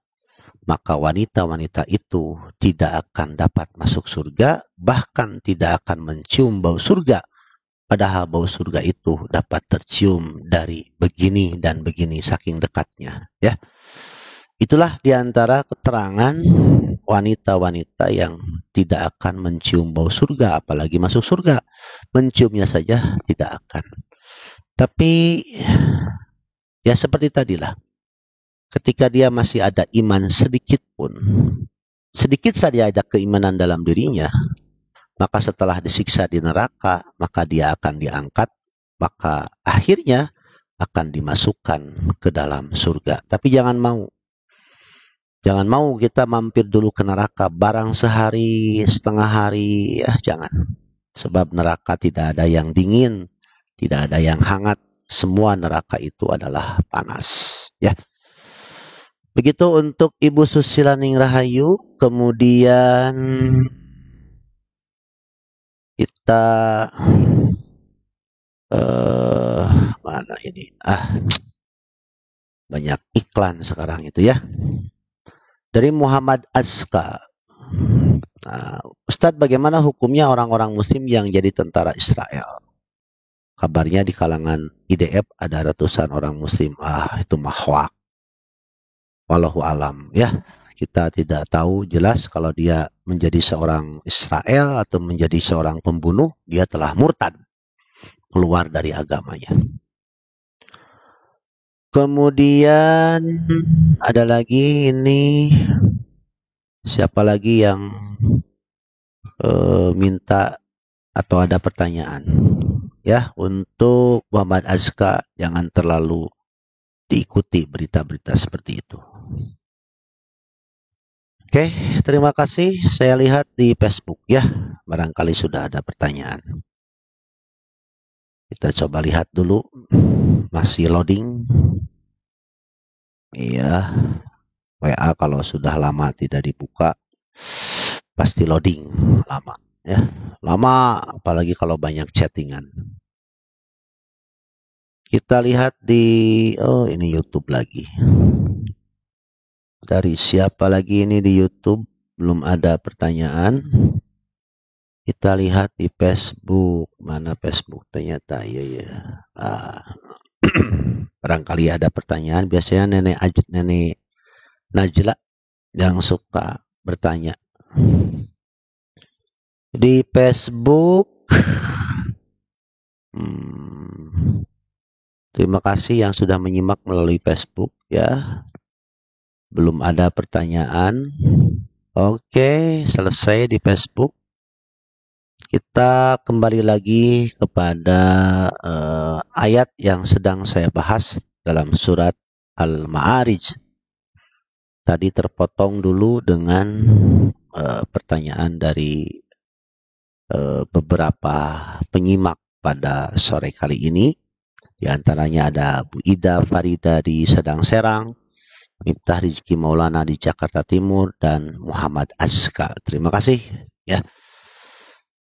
maka wanita-wanita itu tidak akan dapat masuk surga, bahkan tidak akan mencium bau surga. Padahal bau surga itu dapat tercium dari begini dan begini saking dekatnya, ya. Itulah diantara keterangan wanita-wanita yang tidak akan mencium bau surga, apalagi masuk surga. Menciumnya saja tidak akan. Tapi ya seperti tadilah, ketika dia masih ada iman sedikit pun, sedikit saja ada keimanan dalam dirinya, maka setelah disiksa di neraka, maka dia akan diangkat, maka akhirnya akan dimasukkan ke dalam surga. Tapi jangan mau kita mampir dulu ke neraka barang sehari, setengah hari, ya jangan. Sebab neraka tidak ada yang dingin, tidak ada yang hangat, semua neraka itu adalah panas, ya. Begitu untuk Ibu Susilaning Rahayu. Kemudian kita mana ini? Banyak iklan sekarang itu ya. Dari Muhammad Azka. Ustadz, bagaimana hukumnya orang-orang muslim yang jadi tentara Israel? Kabarnya di kalangan IDF ada ratusan orang muslim. Itu mahwak. Wallahu alam, ya. Kita tidak tahu jelas kalau dia menjadi seorang Israel atau menjadi seorang pembunuh, dia telah murtad, keluar dari agamanya. Kemudian ada lagi ini, siapa lagi yang minta atau ada pertanyaan? Ya, untuk Muhammad Azka, jangan terlalu diikuti berita-berita seperti itu. Oke, terima kasih. Saya lihat di Facebook ya, barangkali sudah ada pertanyaan. Kita coba lihat dulu. Masih loading. Iya. WA kalau sudah lama tidak dibuka, pasti loading lama. Ya, lama, apalagi kalau banyak chattingan. Kita lihat di, ini YouTube lagi. Dari siapa lagi ini di YouTube? Belum ada pertanyaan. Kita lihat di Facebook. Mana Facebook? Ternyata ya. Barangkali ada pertanyaan. Biasanya Nenek Najla yang suka bertanya. Di Facebook. Terima kasih yang sudah menyimak melalui Facebook ya. Belum ada pertanyaan. Oke, selesai di Facebook. Kita kembali lagi kepada ayat yang sedang saya bahas dalam surat Al-Ma'arij. Tadi terpotong dulu dengan pertanyaan dari beberapa penyimak pada sore kali ini. Di antaranya ada Bu Ida Farida di Sedang Serang, Miftah Rizki Maulana di Jakarta Timur, dan Muhammad Azka. Terima kasih ya.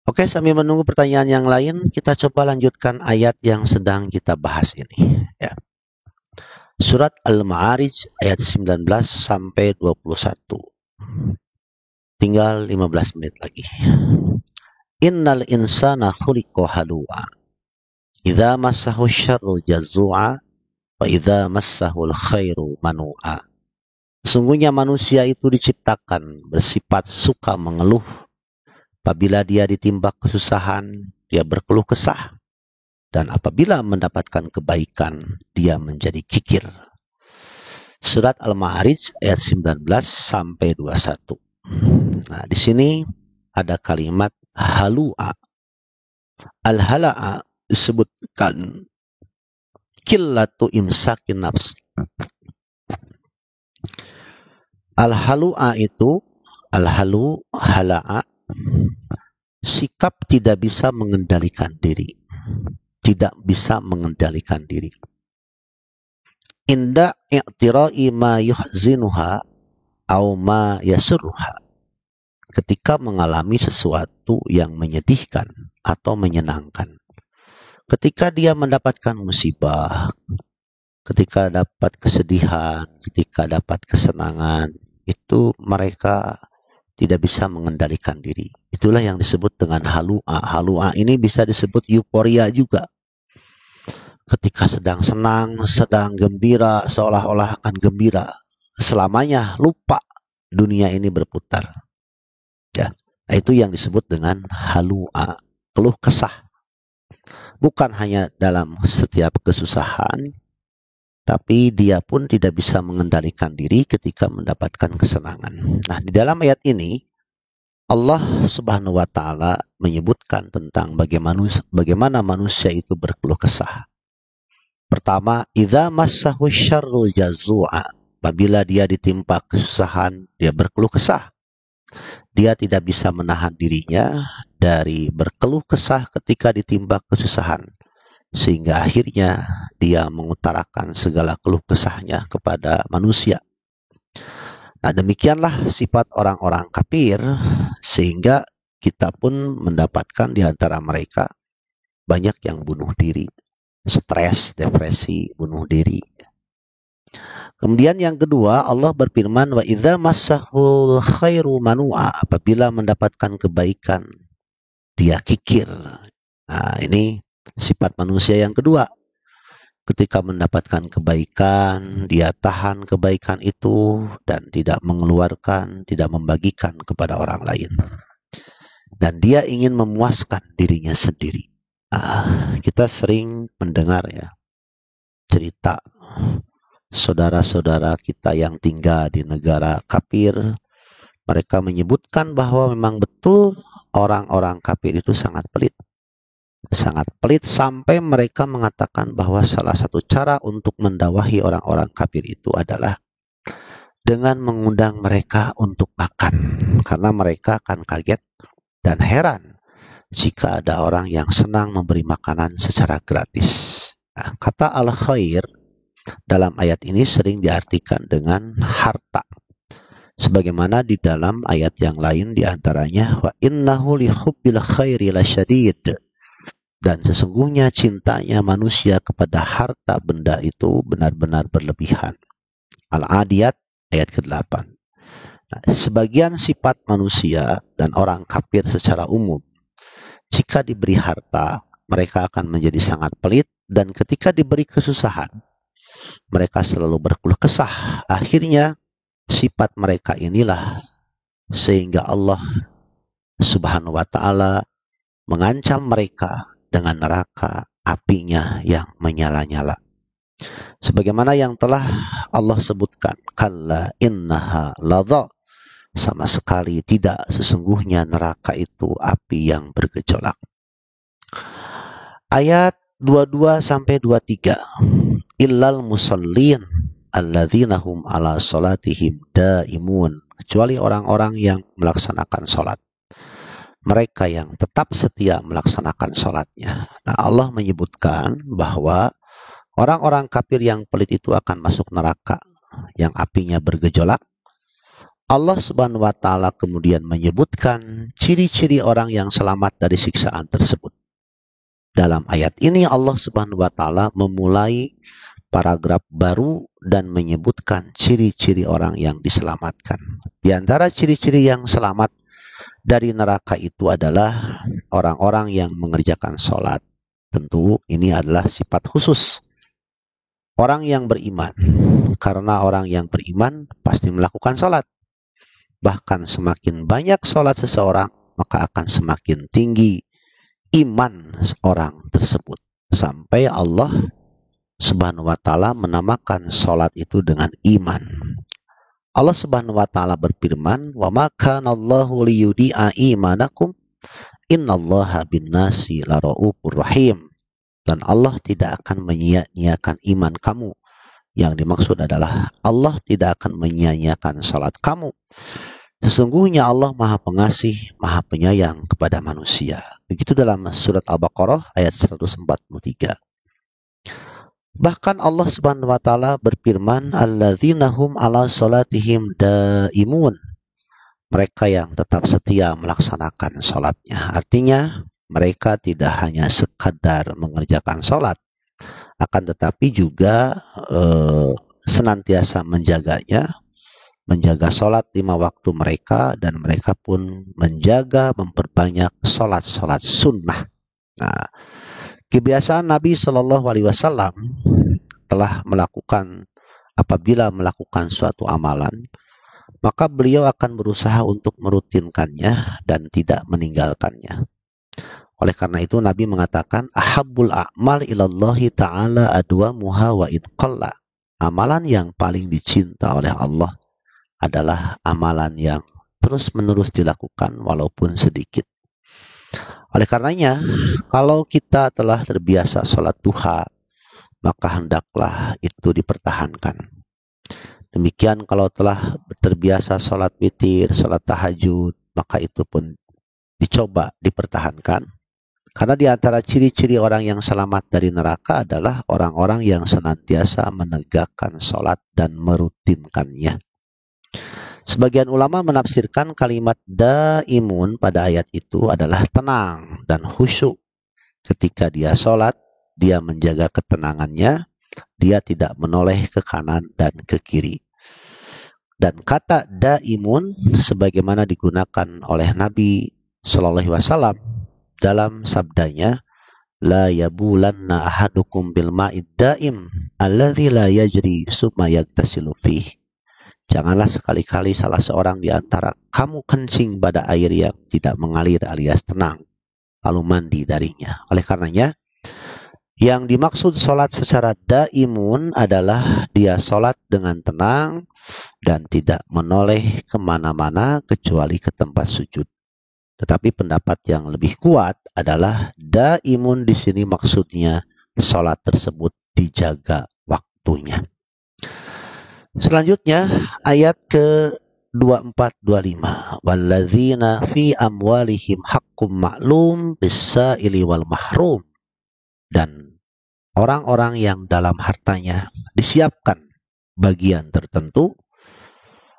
Oke, sambil menunggu pertanyaan yang lain, kita coba lanjutkan ayat yang sedang kita bahas ini ya. Surat Al-Ma'arij ayat 19 sampai 21. Tinggal 15 menit lagi. Innal insana khuliqa halu'a. Idza massahu syarru jazua wa idza massahu khairu manu'a. Sesungguhnya manusia itu diciptakan bersifat suka mengeluh. Apabila dia ditimpa kesusahan, dia berkeluh kesah. Dan apabila mendapatkan kebaikan, dia menjadi kikir. Surat Al-Ma'arij ayat 19 sampai 21. Nah, di sini ada kalimat halu'a. Al-hala'a disebutkan qillatu imsakin nafs. Al-halu'a itu, al-halu, hala'a, sikap tidak bisa mengendalikan diri. Tidak bisa mengendalikan diri. Inda i'tirai ma yuhzinuha au ma yasurruha. Ketika mengalami sesuatu yang menyedihkan atau menyenangkan. Ketika dia mendapatkan musibah, ketika dapat kesedihan, ketika dapat kesenangan, itu mereka tidak bisa mengendalikan diri. Itulah yang disebut dengan halu'a. Halu'a ini bisa disebut euforia juga. Ketika sedang senang, sedang gembira, seolah-olah akan gembira. selamanya lupa dunia ini berputar. Ya, nah, itu yang disebut dengan halua, keluh kesah. Bukan hanya dalam setiap kesusahan, tapi dia pun tidak bisa mengendalikan diri ketika mendapatkan kesenangan. Nah, di dalam ayat ini Allah Subhanahu wa taala menyebutkan tentang bagaimana manusia itu berkeluh kesah. Pertama, idza massahu syarru jazua. Apabila dia ditimpa kesusahan, dia berkeluh kesah. Dia tidak bisa menahan dirinya dari berkeluh kesah ketika ditimpa kesusahan. Sehingga akhirnya dia mengutarakan segala keluh kesahnya kepada manusia. Nah, demikianlah sifat orang-orang kafir, sehingga kita pun mendapatkan di antara mereka banyak yang bunuh diri, stres, depresi, bunuh diri. Kemudian yang kedua, Allah berfirman, wa idza massahul khairu manua, apabila mendapatkan kebaikan dia kikir. Nah, ini sifat manusia yang kedua. Ketika mendapatkan kebaikan, dia tahan kebaikan itu dan tidak mengeluarkan, tidak membagikan kepada orang lain. Dan dia ingin memuaskan dirinya sendiri. Kita sering mendengar ya cerita saudara-saudara kita yang tinggal di negara kafir. Mereka menyebutkan bahwa memang betul orang-orang kafir itu sangat pelit. Sangat pelit sampai mereka mengatakan bahwa salah satu cara untuk mendakwahi orang-orang kafir itu adalah dengan mengundang mereka untuk makan, karena mereka akan kaget dan heran jika ada orang yang senang memberi makanan secara gratis. Nah, kata al-khair dalam ayat ini sering diartikan dengan harta, sebagaimana di dalam ayat yang lain diantaranya wa innahu li hubbil khairi lasyadid. Dan sesungguhnya cintanya manusia kepada harta benda itu benar-benar berlebihan. Al-Adiyat ayat ke-8. Nah, sebagian sifat manusia dan orang kafir secara umum, jika diberi harta, mereka akan menjadi sangat pelit, dan ketika diberi kesusahan, mereka selalu berkeluh kesah. Akhirnya, sifat mereka inilah sehingga Allah Subhanahu wa taala mengancam mereka dengan neraka apinya yang menyala-nyala. Sebagaimana yang telah Allah sebutkan, kalla innaha ladha, sama sekali tidak, sesungguhnya neraka itu api yang bergejolak. Ayat 22 sampai 23. Illal musallin alladzina hum ala salatihim daimun, kecuali orang-orang yang melaksanakan salat, mereka yang tetap setia melaksanakan sholatnya. Nah, Allah menyebutkan bahwa orang-orang kafir yang pelit itu akan masuk neraka yang apinya bergejolak. Allah Subhanahu wa taala kemudian menyebutkan ciri-ciri orang yang selamat dari siksaan tersebut. Dalam ayat ini Allah Subhanahu wa taala memulai paragraf baru dan menyebutkan ciri-ciri orang yang diselamatkan. Di antara ciri-ciri yang selamat dari neraka itu adalah orang-orang yang mengerjakan sholat. Tentu ini adalah sifat khusus orang yang beriman, karena orang yang beriman pasti melakukan sholat. Bahkan semakin banyak sholat seseorang, maka akan semakin tinggi iman orang tersebut. Sampai Allah Subhanahu wa taala menamakan sholat itu dengan iman. Allah Subhanahu wa taala berfirman, "Wa ma kana Allahu liyudi'a imanakum, innallaha bin-nasi laraufur rahim." Dan Allah tidak akan menyia-nyiakan iman kamu. Yang dimaksud adalah Allah tidak akan menyia-nyiakan salat kamu. Sesungguhnya Allah Maha Pengasih, Maha Penyayang kepada manusia. Begitu dalam surat Al-Baqarah ayat 143. Bahkan Allah Subhanahu wa taala berfirman, alladzina hum ala salatihim daimun, mereka yang tetap setia melaksanakan salatnya. Artinya mereka tidak hanya sekadar mengerjakan salat, akan tetapi juga senantiasa menjaganya, menjaga salat 5 waktu mereka, dan mereka pun menjaga memperbanyak salat-salat sunnah. Nah, kebiasaan Nabi Shallallahu Alaihi Wasallam telah melakukan apabila melakukan suatu amalan, maka beliau akan berusaha untuk merutinkannya dan tidak meninggalkannya. Oleh karena itu Nabi mengatakan, ahabbul a'mal ilallahi ta'ala adwamuha wa idqalla. Amalan yang paling dicinta oleh Allah adalah amalan yang terus-menerus dilakukan walaupun sedikit. Oleh karenanya, kalau kita telah terbiasa sholat duha, maka hendaklah itu dipertahankan. Demikian kalau telah terbiasa sholat witir, sholat tahajud, maka itu pun dicoba dipertahankan. Karena di antara ciri-ciri orang yang selamat dari neraka adalah orang-orang yang senantiasa menegakkan sholat dan merutinkannya. Sebagian ulama menafsirkan kalimat daimun pada ayat itu adalah tenang dan khusyuk. Ketika dia sholat, dia menjaga ketenangannya, dia tidak menoleh ke kanan dan ke kiri. Dan kata daimun sebagaimana digunakan oleh Nabi Shallallahu Alaihi Wasallam dalam sabdanya, la yabulanna ahadukum bil ma'id daim alladzi la yajri summa yagtasilu fih. Janganlah sekali-kali salah seorang di antara kamu kencing pada air yang tidak mengalir alias tenang, lalu mandi darinya. Oleh karenanya, yang dimaksud sholat secara daimun adalah dia sholat dengan tenang dan tidak menoleh kemana-mana kecuali ke tempat sujud. Tetapi pendapat yang lebih kuat adalah daimun di sini maksudnya sholat tersebut dijaga waktunya. Selanjutnya ayat ke 24-25. Walladzina fi amwalihim haqqum ma'lum bis-sa'ili wal mahrum. Dan orang-orang yang dalam hartanya disiapkan bagian tertentu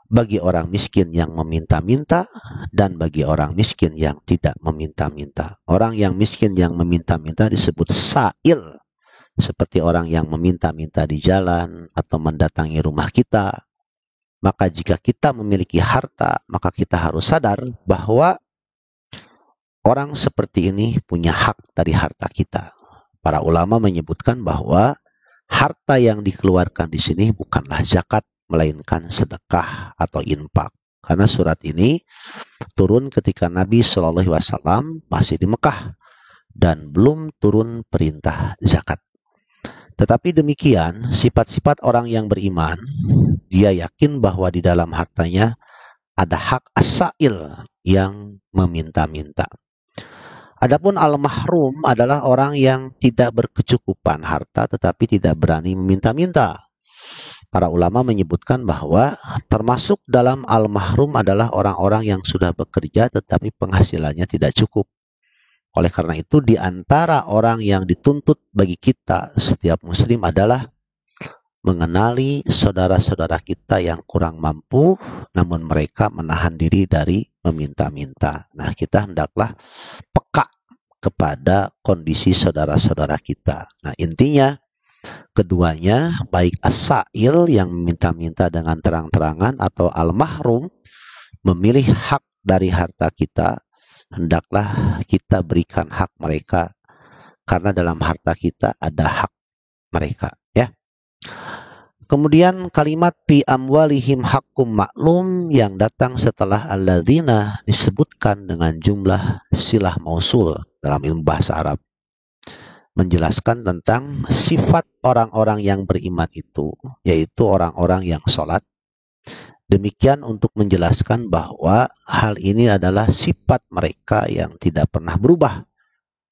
bagi orang miskin yang meminta-minta dan bagi orang miskin yang tidak meminta-minta. Orang yang miskin yang meminta-minta disebut sa'il, seperti orang yang meminta-minta di jalan atau mendatangi rumah kita. Maka jika kita memiliki harta, maka kita harus sadar bahwa orang seperti ini punya hak dari harta kita. Para ulama menyebutkan bahwa harta yang dikeluarkan di sini bukanlah zakat, melainkan sedekah atau infak. Karena surat ini turun ketika Nabi Shallallahu Alaihi Wasallam masih di Mekah dan belum turun perintah zakat. Tetapi demikian, sifat-sifat orang yang beriman, dia yakin bahwa di dalam hartanya ada hak as-sa'il yang meminta-minta. Adapun al-mahrum adalah orang yang tidak berkecukupan harta tetapi tidak berani meminta-minta. Para ulama menyebutkan bahwa termasuk dalam al-mahrum adalah orang-orang yang sudah bekerja tetapi penghasilannya tidak cukup. Oleh karena itu di antara orang yang dituntut bagi kita setiap muslim adalah mengenali saudara-saudara kita yang kurang mampu namun mereka menahan diri dari meminta-minta. Nah, kita hendaklah peka kepada kondisi saudara-saudara kita. Nah, intinya keduanya, baik as-sa'il yang meminta-minta dengan terang-terangan atau al-mahrum memilih hak dari harta kita, hendaklah kita berikan hak mereka karena dalam harta kita ada hak mereka, ya. Kemudian kalimat fi amwalihim haqqum maklum yang datang setelah alladzina disebutkan dengan jumlah silah mausul dalam ilmu bahasa Arab, menjelaskan tentang sifat orang-orang yang beriman itu, yaitu orang-orang yang sholat. Demikian untuk menjelaskan bahwa hal ini adalah sifat mereka yang tidak pernah berubah,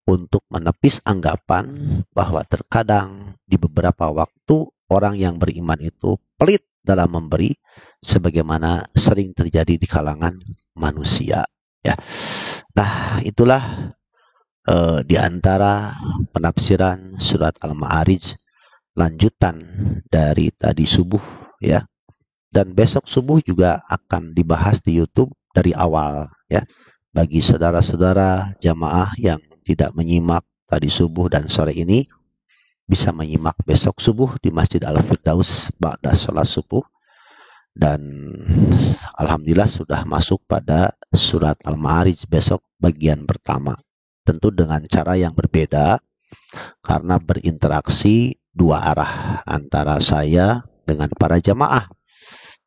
untuk menepis anggapan bahwa terkadang di beberapa waktu orang yang beriman itu pelit dalam memberi, sebagaimana sering terjadi di kalangan manusia. Ya, nah itulah di antara penafsiran surat Al-Ma'arij lanjutan dari tadi subuh, ya. Dan besok subuh juga akan dibahas di YouTube dari awal, ya. Bagi saudara-saudara jamaah yang tidak menyimak tadi subuh dan sore ini, bisa menyimak besok subuh di Masjid Al-Firdaus ba'da sholat subuh. Dan alhamdulillah sudah masuk pada surat Al-Ma'arij besok bagian pertama. Tentu dengan cara yang berbeda karena berinteraksi dua arah antara saya dengan para jamaah.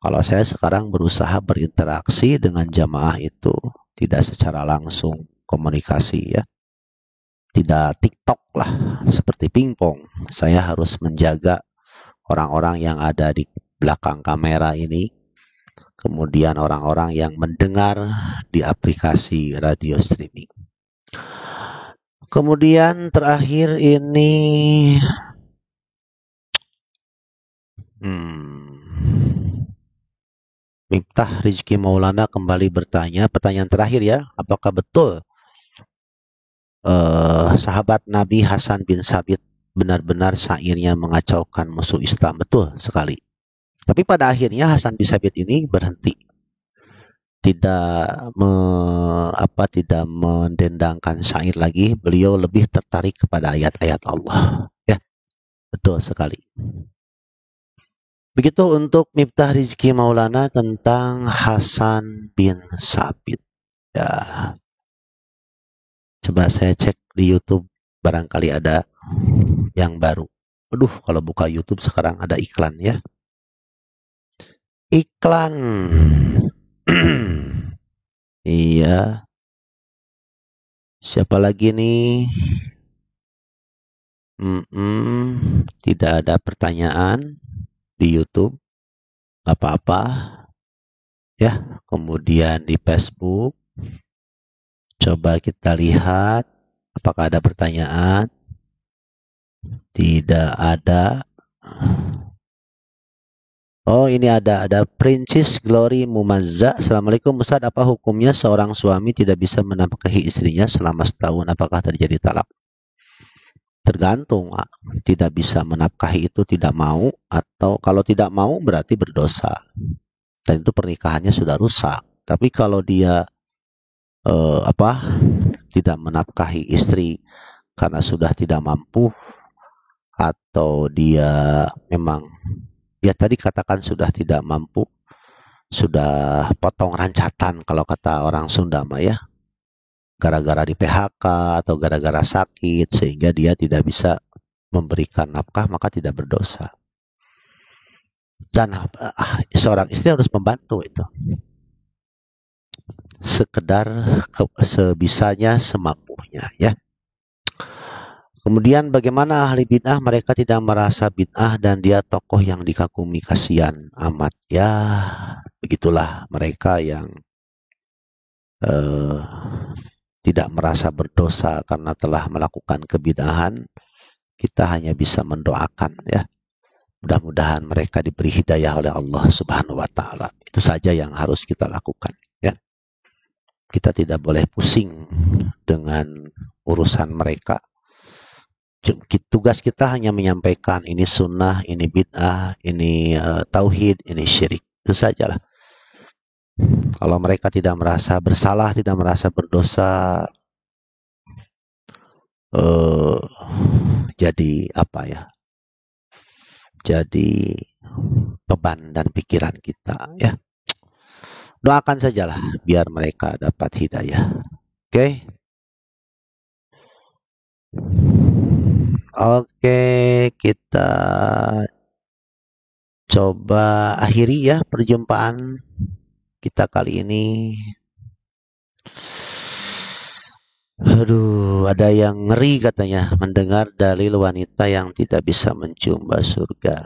Kalau saya sekarang berusaha berinteraksi dengan jamaah itu tidak secara langsung komunikasi ya. Tidak TikTok lah, seperti pingpong. Saya harus menjaga orang-orang yang ada di belakang kamera ini, kemudian orang-orang yang mendengar di aplikasi radio streaming. Kemudian terakhir ini Miftah Rizky Maulana kembali bertanya, pertanyaan terakhir ya, apakah betul sahabat Nabi Hasan bin Sabit benar-benar syairnya mengacaukan musuh Islam? Betul sekali. Tapi pada akhirnya Hasan bin Sabit ini berhenti, tidak tidak mendendangkan syair lagi. Beliau lebih tertarik kepada ayat-ayat Allah. Ya, betul sekali. Begitu untuk Miftah Rizky Maulana tentang Hasan bin Sabit. Ya, coba saya cek di YouTube, barangkali ada yang baru. Aduh, kalau buka YouTube sekarang ada iklan ya. Iklan. Iya. Siapa lagi nih? Tidak ada pertanyaan di YouTube. Apa-apa. Ya, kemudian di Facebook. Coba kita lihat apakah ada pertanyaan. Tidak ada. Oh, ini ada Princess Glory Mumazza. Assalamualaikum Ustaz, apa hukumnya seorang suami tidak bisa menafkahi istrinya selama setahun? Apakah terjadi talak? Tergantung, tidak bisa menafkahi itu tidak mau, atau kalau tidak mau berarti berdosa. Dan itu pernikahannya sudah rusak. Tapi kalau dia tidak menafkahi istri karena sudah tidak mampu, atau dia memang ya tadi katakan sudah tidak mampu, sudah potong rancatan kalau kata orang Sunda mah ya, gara-gara di PHK atau gara-gara sakit sehingga dia tidak bisa memberikan nafkah, maka tidak berdosa. Dan seorang istri harus membantu itu, sekedar sebisanya, semampunya ya. Kemudian bagaimana ahli bid'ah? Mereka tidak merasa bid'ah dan dia tokoh yang dikagumi, kasihan amat. Ya, begitulah mereka yang tidak merasa berdosa karena telah melakukan kebid'ahan. Kita hanya bisa mendoakan ya. Mudah-mudahan mereka diberi hidayah oleh Allah Subhanahu wa taala. Itu saja yang harus kita lakukan ya. Kita tidak boleh pusing dengan urusan mereka. Tugas kita hanya menyampaikan ini sunnah, ini bid'ah, ini tauhid, ini syirik. Itu sajalah. Kalau mereka tidak merasa bersalah, tidak merasa berdosa, jadi apa ya? Jadi beban dan pikiran kita ya. Doakan sajalah biar mereka dapat hidayah. Oke? Oke, kita coba akhiri ya perjumpaan kita kali ini. Aduh, ada yang ngeri katanya mendengar dalil wanita yang tidak bisa mencium bau surga.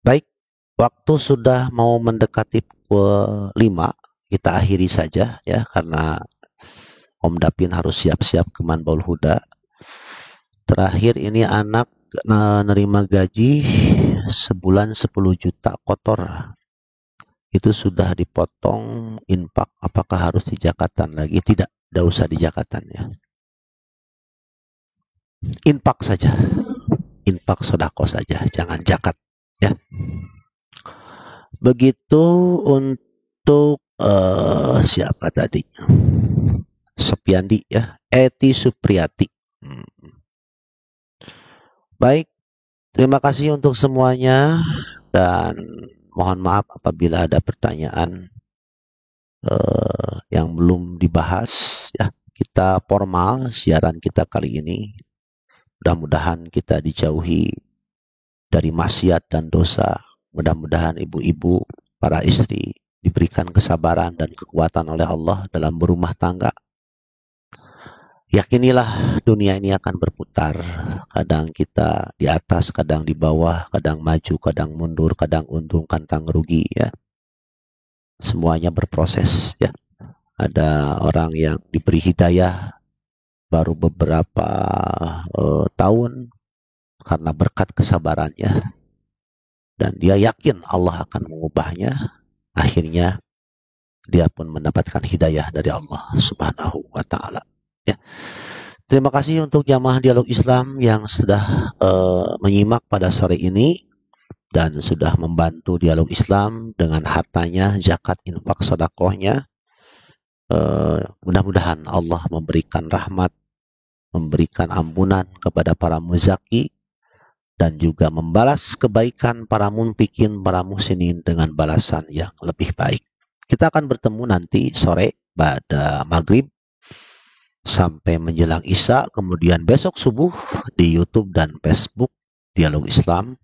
Baik, waktu sudah mau mendekati pukul 5, kita akhiri saja ya, karena Om Dapin harus siap-siap ke Manbaul Huda. Terakhir ini anak nerima gaji sebulan 10 juta kotor. Itu sudah dipotong infak, apakah harus dijakatan lagi? Tidak usah dijakatan ya. Infak saja. Infak sodako saja, jangan zakat ya. Begitu untuk siapa tadi? Sopiandi ya, Eti Supriyati. Baik, terima kasih untuk semuanya dan mohon maaf apabila ada pertanyaan yang belum dibahas ya, kita formal siaran kita kali ini. Mudah-mudahan kita dijauhi dari maksiat dan dosa. Mudah-mudahan ibu-ibu, para istri diberikan kesabaran dan kekuatan oleh Allah dalam berumah tangga. Yakinilah dunia ini akan berputar. Kadang kita di atas, kadang di bawah, kadang maju, kadang mundur, kadang untung, kadang rugi ya. Semuanya berproses ya. Ada orang yang diberi hidayah baru beberapa tahun karena berkat kesabarannya, dan dia yakin Allah akan mengubahnya. Akhirnya dia pun mendapatkan hidayah dari Allah Subhanahu wa Ta'ala ya. Terima kasih untuk jamaah Dialog Islam yang sudah menyimak pada sore ini dan sudah membantu Dialog Islam dengan hartanya, zakat, infak, sedekahnya. Mudah-mudahan Allah memberikan rahmat, memberikan ampunan kepada para muzaki, dan juga membalas kebaikan para munfikin, para muhsinin dengan balasan yang lebih baik. Kita akan bertemu nanti sore pada maghrib sampai menjelang Isya, kemudian besok subuh di YouTube dan Facebook Dialog Islam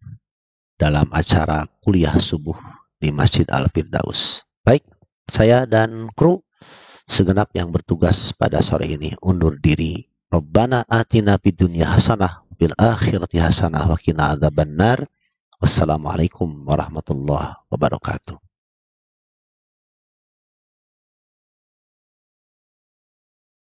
dalam acara kuliah subuh di Masjid Al-Firdaus. Baik, saya dan kru segenap yang bertugas pada sore ini undur diri. Rabbana atina fid dunya hasanah fil akhirati hasanah wa qina adzabannar. Wassalamualaikum warahmatullahi wabarakatuh.